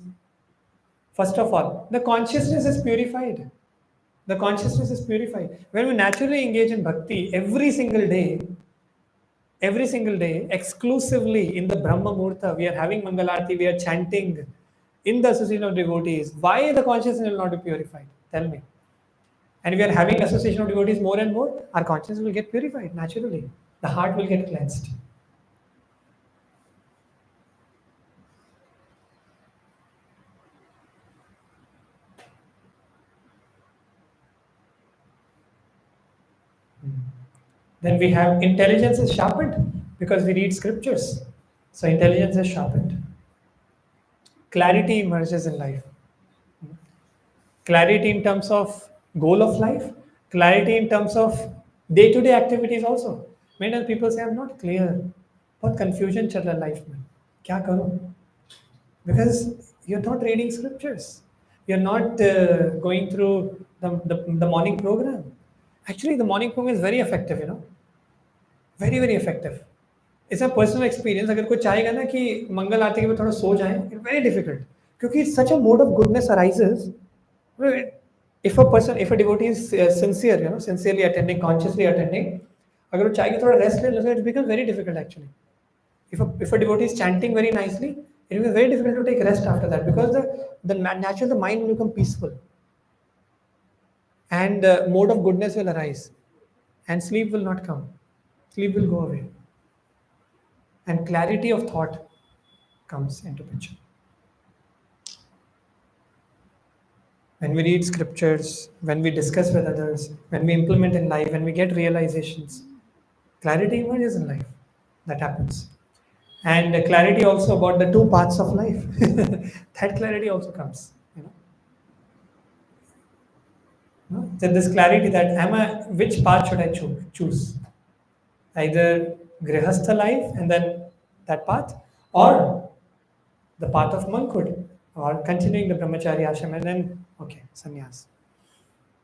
first of all, the consciousness is purified. The consciousness is purified. When we naturally engage in bhakti every single day, exclusively in the Brahma Murta, we are having Mangal Aarti, we are chanting in the association of devotees. Why the consciousness will not be purified? Tell me. And we are having association of devotees more and more, our consciousness will get purified naturally. The heart will get cleansed. Then we have intelligence is sharpened because we read scriptures. So intelligence is sharpened. Clarity emerges in life. Clarity in terms of goal of life, clarity in terms of day-to-day activities also. Many people say, I'm not clear. बहुत confusion चल रहा है life में, क्या करूं? Because you're not reading scriptures, you're not going through the morning program. Actually, the morning program is very effective, you know, very very effective. It's a personal experience. अगर कोई चाहेगा ना कि मंगल आरती के बाद थोड़ा सो जाए, it's very difficult, क्योंकि such a mode of goodness arises. If a person, if a devotee is sincere, you know, sincerely attending, consciously attending, अगर वो चाहेगी थोड़ा रेस्ट ले, it becomes very difficult actually. If a devotee is chanting very nicely, it will be very difficult to take rest after that, because naturally the mind will become peaceful, and mode of goodness will arise, and sleep will not come, sleep will go away, and clarity of thought comes into picture. When we read scriptures, when we discuss with others, when we implement in life, when we get realizations, clarity emerges in life. That happens. And clarity also about the two paths of life. That clarity also comes. You know? No? Then this clarity that which path should I choose? Either grihastha life and then that path, or the path of monkhood, or continuing the brahmacharya ashram and then okay, sannyas.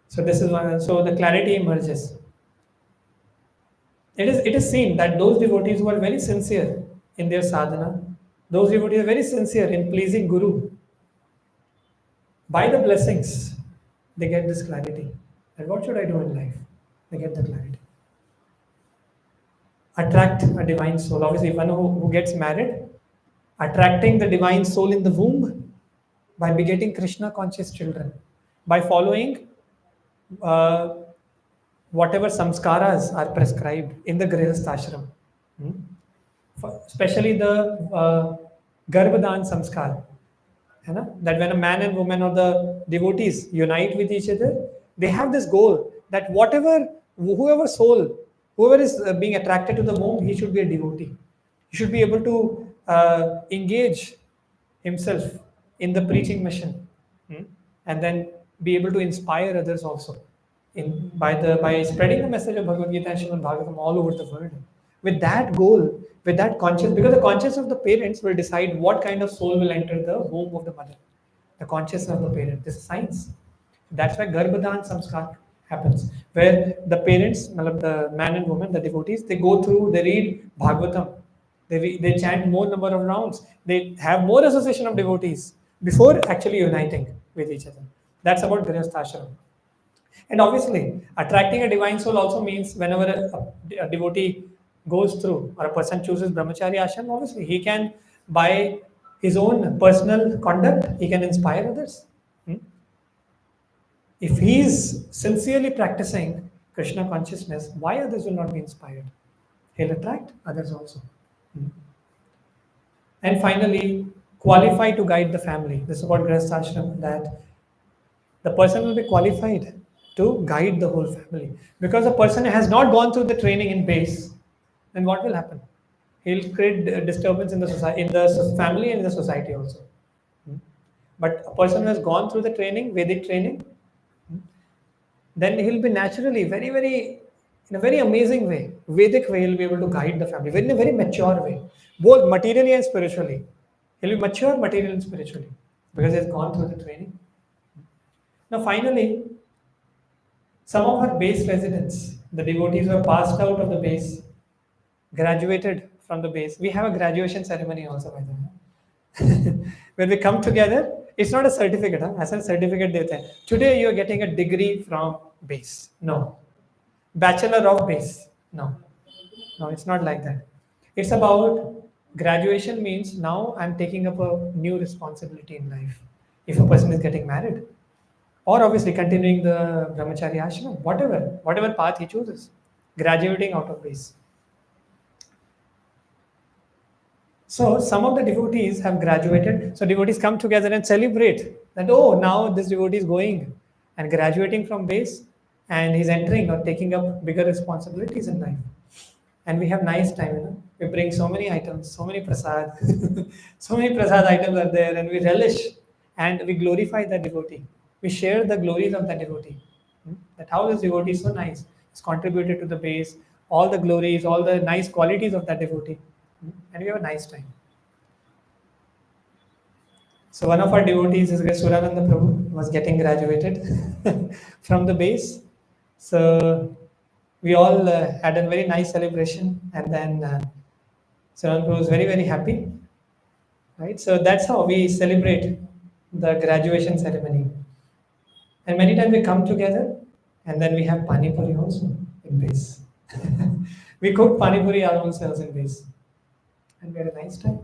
So this is one. So the clarity emerges. It is seen that those devotees who are very sincere in their sadhana, those devotees are very sincere in pleasing Guru, by the blessings, they get this clarity. And what should I do in life? They get the clarity. Attract a divine soul. Obviously, one who gets married, attracting the divine soul in the womb by begetting Krishna conscious children, by following uh, whatever samskaras are prescribed in the Grihastha ashram. Hmm? Especially the Garbhadan samskar. है ना? That when a man and woman or the devotees unite with each other, they have this goal that whoever soul, whoever is being attracted to the womb, he should be a devotee. He should be able to engage himself in the preaching mission, hmm, and then be able to inspire others also by spreading the message of Bhagavad Gita and Srimad Bhagavatam all over the world. With that goal, with that conscience, because the conscience of the parents will decide what kind of soul will enter the womb of the mother. The consciousness of the parent. This is science. That's why Garbhadan Samskar happens, where the parents, the man and woman, the devotees, they go through, they read Bhagavatam, they chant more number of rounds, they have more association of devotees before actually uniting with each other. That's about Grihasthashram. And obviously, attracting a divine soul also means whenever a devotee goes through, or a person chooses brahmacharya ashram, obviously he can, by his own personal conduct, he can inspire others. Hmm? If he is sincerely practicing Krishna consciousness, why others will not be inspired? He'll attract others also. Hmm. And finally, qualify to guide the family. This is about Grihasthashram, that the person will be qualified to guide the whole family. Because a person has not gone through the training in BACE, then what will happen? He'll create disturbance in the society, in the family and in the society also. Hmm. But a person who has gone through the training, Vedic training, then he'll be naturally very, very, in a very amazing way, Vedic way, he'll be able to guide the family, in a very mature way, both materially and spiritually. He'll be mature materially and spiritually because he's gone through the training. Now, finally, some of our BACE residents, the devotees who have passed out of the BACE, graduated from the BACE, we have a graduation ceremony also, by the way. When we come together, it's not a certificate. Huh? As a certificate, dete hain. Today you are getting a degree from BACE. No. Bachelor of BACE. No. No, it's not like that. It's about graduation means now I'm taking up a new responsibility in life. If a person is getting married, or obviously continuing the brahmacharya ashram, whatever path he chooses, graduating out of BACE. So some of the devotees have graduated. So devotees come together and celebrate that, oh, now this devotee is going and graduating from BACE, and he's entering or taking up bigger responsibilities in life. And we have nice time, you know. We bring so many items, so many prasad, so many prasad items are there, and we relish and we glorify the devotee. We share the glories of the devotee. That how this devotee is so nice. It's contributed to the BACE, all the glories, all the nice qualities of that devotee. and we have a nice time. So one of our devotees is Surananda Prabhu was getting graduated from the base. So we all had a very nice celebration, and then Surananda Prabhu was very very happy, right? So that's how we celebrate the graduation ceremony. And many times we come together, and then we have pani puri also in base. We cook pani puri our own selves in base, and we had a nice time.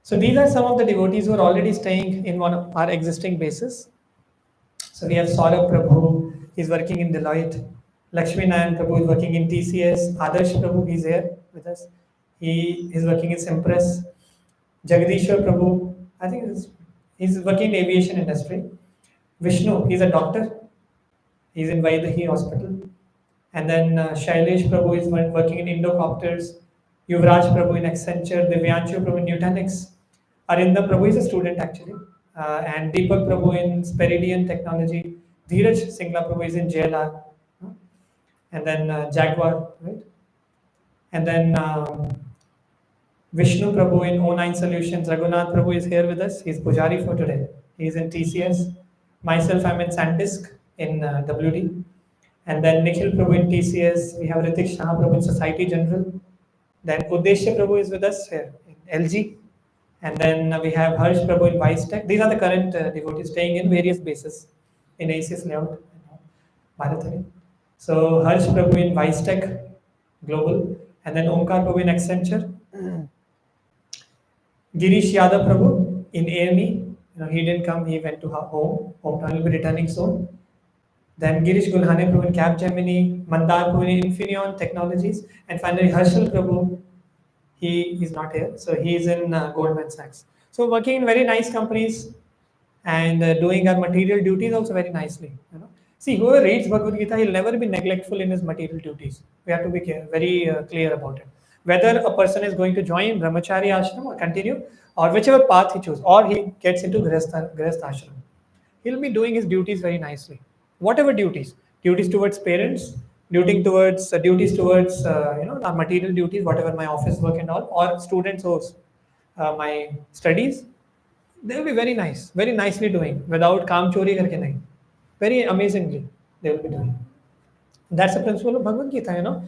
So these are some of the devotees who are already staying in one of our existing bases. So we have Saurabh Prabhu, he's working in Deloitte. Lakshmi Nayan Prabhu is working in TCS. Adarsh Prabhu, he's here with us. He is working in Simpress. Jagadishwar Prabhu, I think he's working in aviation industry. Vishnu, he's a doctor. He's in Vaidehi Hospital. And then Shailesh Prabhu is working in Indocopters. Yuvraj Prabhu in Accenture. Divyanshu Prabhu in Nutanix. Arindam Prabhu is a student actually. And Deepak Prabhu in Speridian Technology. Dheeraj Singla Prabhu is in JLR. And then Jaguar, right? And then Vishnu Prabhu in O9 Solutions. Raghunath Prabhu is here with us. He's Pujari for today. He's in TCS. Myself, I'm in SanDisk in WD. And then Nikhil Prabhu in TCS. We have Ritik Shah Prabhu in Society General. Then Uddeshya Prabhu is with us here in LG. And then we have Harsh Prabhu in Vice Tech. These are the current devotees staying in various bases in ACS layout, Bharatari. So Harsh Prabhu in Vice Tech Global. And then Omkar Prabhu in Accenture. Girish Yadav Prabhu in AME. He didn't come, he went to home. Hometown will be returning soon. Then Girish Gulhane Prabhu in Capgemini, Mandar Prabhu in Infineon Technologies, and finally Harshal Prabhu, he is not here, so he is in Goldman Sachs. So working in very nice companies and doing our material duties also very nicely. See, whoever reads Bhagavad Gita, he'll never be neglectful in his material duties. We have to be very clear about it. Whether a person is going to join Brahmachari ashram or continue, or whichever path he chooses, or he gets into Grihastha ashram, he'll be doing his duties very nicely. Whatever duties towards parents, duties towards our material duties, whatever my office work and all, or students or my studies, they will be very nice, very nicely doing without काम चोरी करके नहीं. Very amazingly they will be doing. That's the principle of Bhagavad Gita.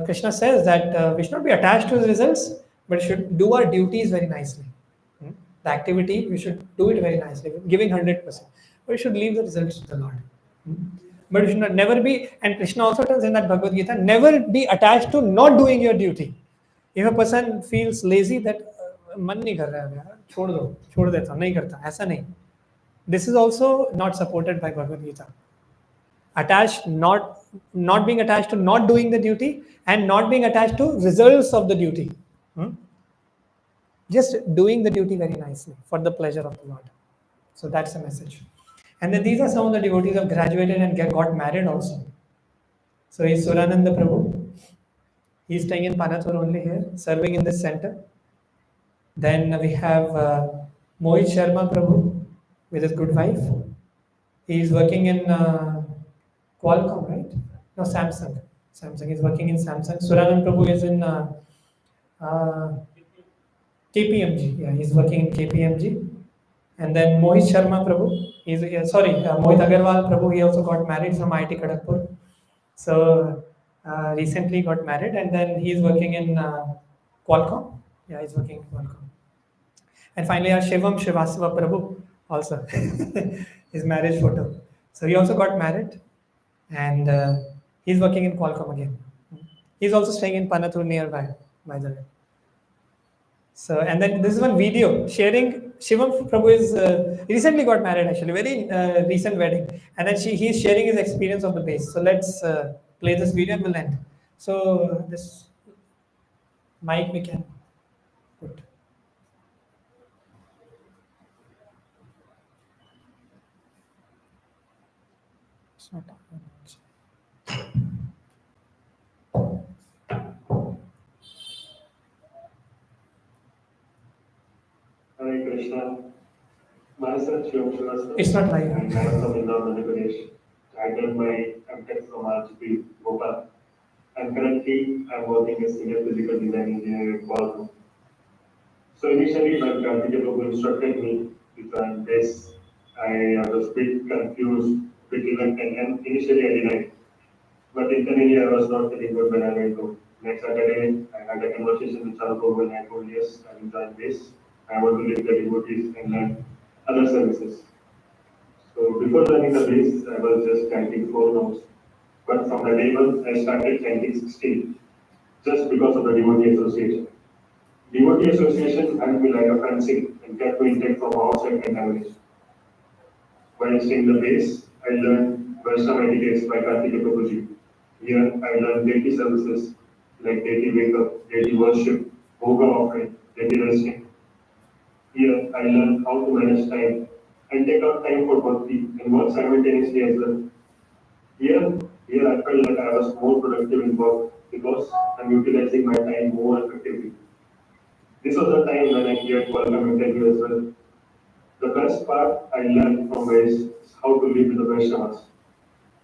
Krishna says that we should not be attached to the results, but should do our duties very nicely. The activity we should do it very nicely, giving 100%. But we should leave the results to the Lord. But we should not, never be, and Krishna also tells in that Bhagavad Gita, never be attached to not doing your duty. If a person feels lazy that मन नहीं कर रहा है यार, छोड़ देता हूँ, नहीं करता, ऐसा नहीं. This is also not supported by Bhagavad Gita. Attached, not being attached to not doing the duty, and not being attached to results of the duty. Just doing the duty very nicely for the pleasure of the Lord. So that's the message. And then these are some of the devotees who have graduated and got married also. So he's Surananda Prabhu. He's staying in Panathur only here, serving in this center. Then we have Mohit Sharma Prabhu with his good wife. He's working in Qualcomm, right? No, Samsung. Samsung. He's working in Samsung. Suranand Prabhu is in KPMG. Yeah, he's working in KPMG. And then Mohit Sharma Prabhu, Mohit Agarwal Prabhu, he also got married from IIT Kharagpur. So recently got married, and then he's working in Qualcomm. Yeah, he's working in Qualcomm. And finally, our Shivam Srivastava Prabhu also, his marriage photo. So he also got married, and he's working in Qualcomm again. He's also staying in Panathur nearby, by the way. So, and then this is one video sharing. Shivam Prabhu is recently got married, actually, very recent wedding, and then he's sharing his experience of the base. So let's play this video and we'll end. So this mic we can put. It's not. Hare Krishna. Myself, Shivam Srivastava. It's not live. I'm from Indore, Madhya Pradesh. I done my MTech from RGP, Bhopal. and currently I'm working as senior physical design engineer at Qualcomm. So initially, when Karthikeya Prabhu instructed me to join BACE, I was a bit confused, bit reluctant, and initially I denied. But internally, I was not feeling good when I went home. Next Saturday, I had a conversation with Prabhu and I told yes, I will join BACE. I want to live the devotees and learn other services. So before joining the BACE, I was just chanting 4 notes. But from the day one, I started chanting 16, just because of the devotee association. Devotee association helped me like a fencing and kept me intact from outside contamination. While staying the base, I learned Vaishnava etiquettes by Karthikeya Prabhuji. Here, I learned daily services like daily wake up, daily worship, bhoga offering, daily resting. Here, I learned how to manage time and take out time for bhakti and work simultaneously as well. Here, here I felt that I was more productive in work because I'm utilizing my time more effectively. This was the time when I cleared Qualcomm interview as well. The best part I learned from is how to live with the Vaishnavas.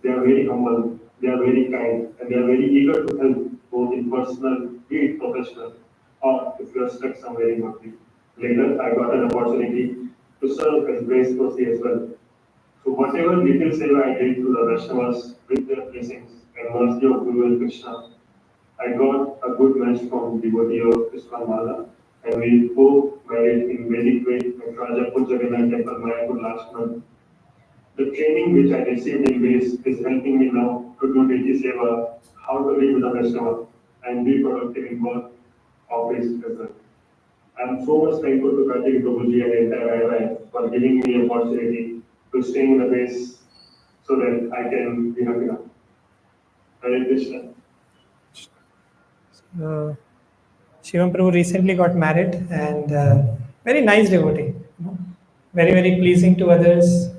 They are very humble, they are very kind, and they are very eager to help, both in personal, be it professional, or if you are stuck somewhere in Bhakti. Later, I got an opportunity to serve as grace Kosi as well. So whatever little seva I did to the Vaishnavas with their blessings and mercy of Guru and Krishna, I got a good match from devotee of Krishna Mala, and we both married in Vedic way at Rajapur Jagannath Temple, Mayapur last month. The training which I received in BASE is helping me now to do daily seva, how to live with the Vaishnava, and be productive in work, office as well. I'm so much thankful to Karthik Prabhuji and entire IRI for giving me the opportunity to stay in the BASE so that I can be happy now. Hare Krishna. Shivam Prabhu recently got married and very nice devotee. Very, very pleasing to others,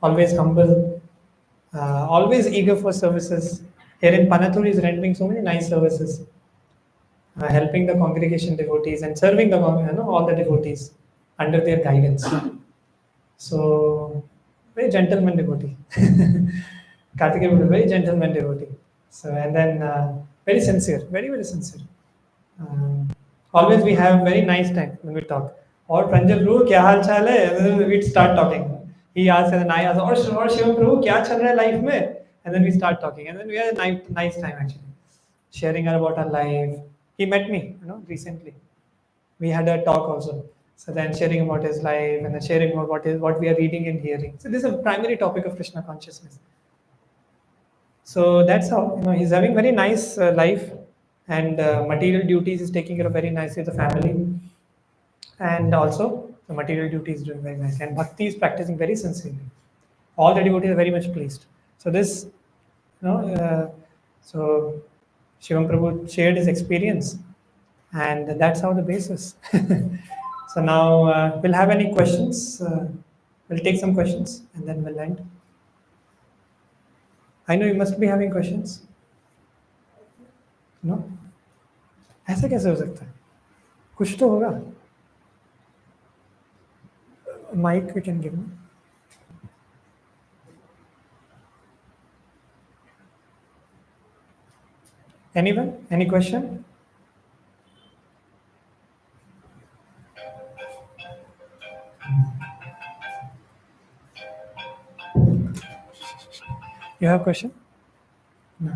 always humble, always eager for services. Here in Panathur, is rendering so many nice services, helping the congregation devotees and serving the all the devotees under their guidance. So, very gentleman devotee. Kartikeya was a very gentleman devotee. So, and then very sincere, very, very sincere. Um, always we have very nice time when we talk. Or Pranjay Prabhu, क्या हाल चाल है? And then we'd start talking. He asks and then I ask, और शिवम प्रभु क्या चल रहा है life में? And then we start talking. And then we had a nice time actually, sharing about our life. He met me, recently. We had a talk also. So then sharing about his life and then sharing about what we are reading and hearing. So this is a primary topic of Krishna consciousness. So that's how he's having very nice life, and material duties is taking care of very nicely the family, and also the material duties is doing very nicely, and bhakti is practicing very sincerely. All the devotees are very much pleased. So this, so Shivam Prabhu shared his experience, and that's how the basis. So now we'll have any questions. We'll take some questions and then we'll end. I know you must be having questions. No? ऐसा कैसे हो सकता है? कुछ तो होगा. Mic we can give me. Anyone? Any question? You have question? No.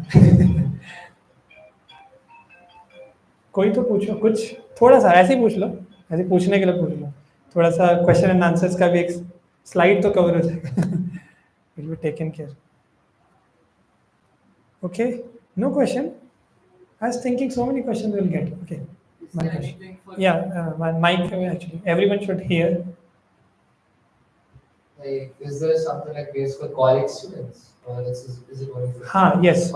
कोई तो पूछो कुछ थोड़ा सा ऐसे ही पूछ लो, ऐसे पूछने के लिए पूछ लो, थोड़ा सा क्वेश्चन एंड आंसर्स का भी एक स्लाइड तो कवर हो जाएगा. Will be taken care. Okay, no question. I was thinking so many questions we'll get. Okay, Is there anything for yeah, my mic actually. Everyone should hear. Like, is there something like BACE for college students, or is it only for? Yes,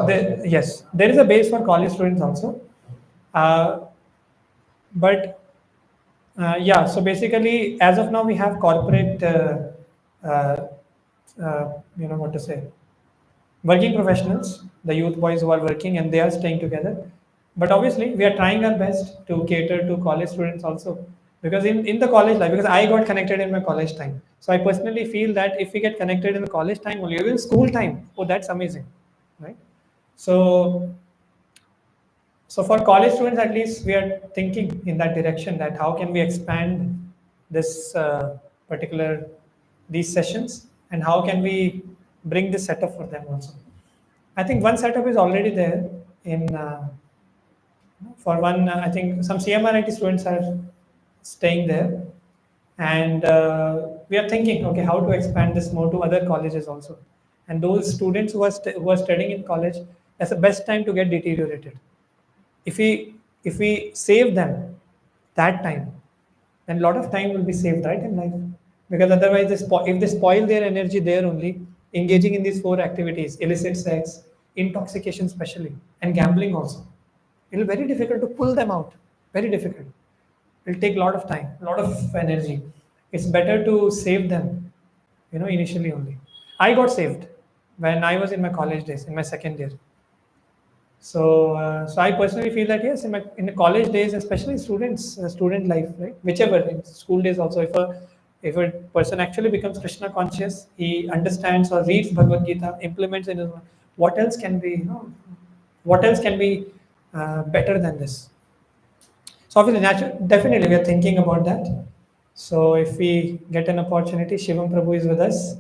there is a base for college students also. But yeah, so basically, as of now, we have corporate, what to say, working professionals, the youth boys who are working and they are staying together. But obviously, we are trying our best to cater to college students also. Because in the college life, because I got connected in my college time. So I personally feel that if we get connected in the college time only, even school time, oh, that's amazing, right? So So for college students, at least we are thinking in that direction that how can we expand this particular these sessions and how can we bring this setup for them also. I think one setup is already there in for one. I think some CMRIT students are staying there, and we are thinking, okay, how to expand this more to other colleges also. And those students who are studying in college, that's the best time to get deteriorated. If we save them that time, then a lot of time will be saved, right, in life. Because otherwise, if they spoil their energy there only, engaging in these four activities, illicit sex, intoxication especially, and gambling also, it will be very difficult to pull them out. Very difficult. It will take a lot of time, a lot of energy. It's better to save them, initially only. I got saved when I was in my college days, in my second year. So I personally feel that yes, in the college days, especially students, student life, right? Whichever in school days also, if a person actually becomes Krishna conscious, he understands or reads Bhagavad Gita, implements in his life, what else can be, what else can be better than this? So obviously, definitely, we are thinking about that. So if we get an opportunity, Shivam Prabhu is with us.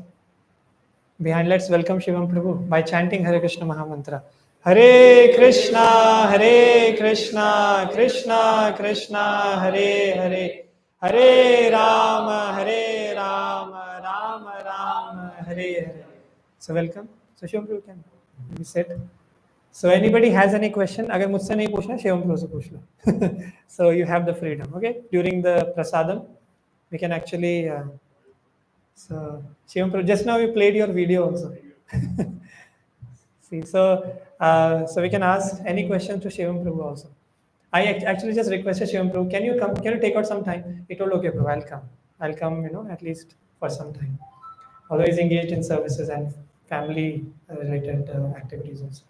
Behind, let's welcome Shivam Prabhu by chanting Hare Krishna Mahamantra. Hare Krishna, Hare Krishna, Krishna Krishna, Hare Hare, Hare Rama, Hare Rama, Rama Rama, Hare Hare. So welcome. So Shivam Prabhu can be sit. So anybody has any question? अगर मुझसे नहीं पूछना, शिवम प्रभु से पूछ लो. So you have the freedom. Okay. During the prasadam, we can actually. So Shivam Prabhu, just now we played your video also. See, so we can ask any question to Shivam Prabhu also. I actually just requested Shivam Prabhu, can you come? Can you take out some time? He told, okay, Prabhu, I'll come. I'll come, at least for some time. Although he's engaged in services and family related activities also.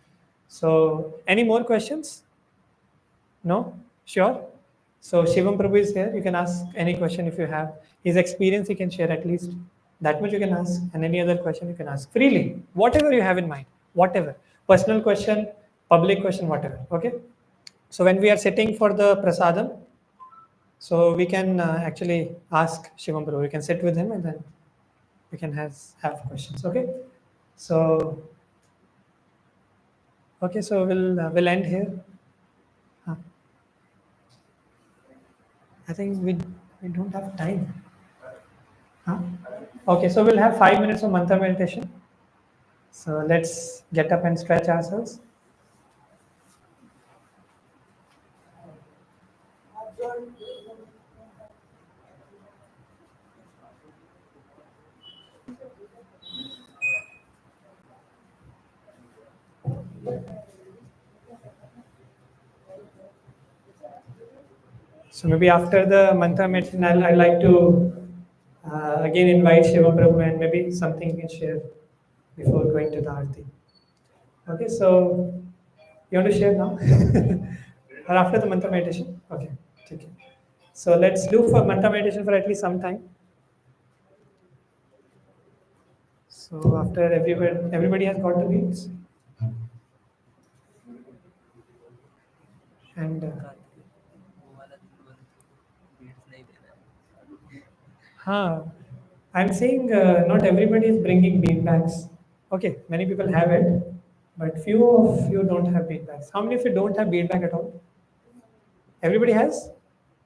So, any more questions? No? Sure? So, Shivam Prabhu is here. You can ask any question if you have. His experience he can share at least. That much you can ask. And any other question you can ask freely. Whatever you have in mind. Whatever. Personal question, public question, whatever. Okay? So, when we are sitting for the prasadam, so we can actually ask Shivam Prabhu. We can sit with him and then we can have questions. Okay? So, okay, so we'll end here. Huh. I think we don't have time. Huh? Okay, so we'll have 5 minutes of mantra meditation. So let's get up and stretch ourselves. So maybe after the mantra meditation, I'd like to again invite Shiva Prabhu and maybe something you can share before going to the Aarti. Okay, so you want to share now? Or after the mantra meditation? Okay, okay. So let's do for mantra meditation for at least some time. So after everybody has got the beats. And I'm saying not everybody is bringing beanbags. Okay, many people have it, but few of you don't have beanbags. How many of you don't have beanbag at all? Everybody has?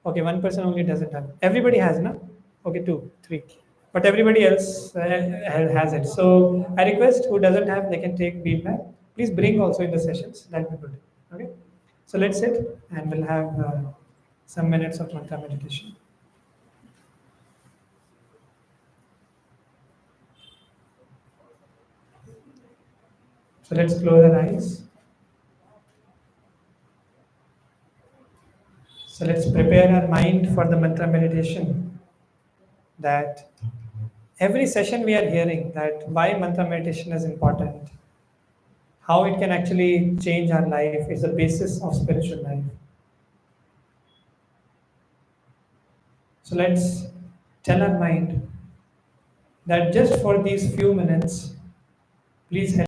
Okay, one person only doesn't have. Everybody has, no? Okay, two, three. But everybody else has it. So I request who doesn't have, they can take beanbag. Please bring also in the sessions. That will be good. Okay. So let's sit and we'll have some minutes of mantra meditation. So let's close our eyes. So let's prepare our mind for the mantra meditation. That every session we are hearing that why mantra meditation is important, how it can actually change our life is the basis of spiritual life. So let's tell our mind that just for these few minutes, please help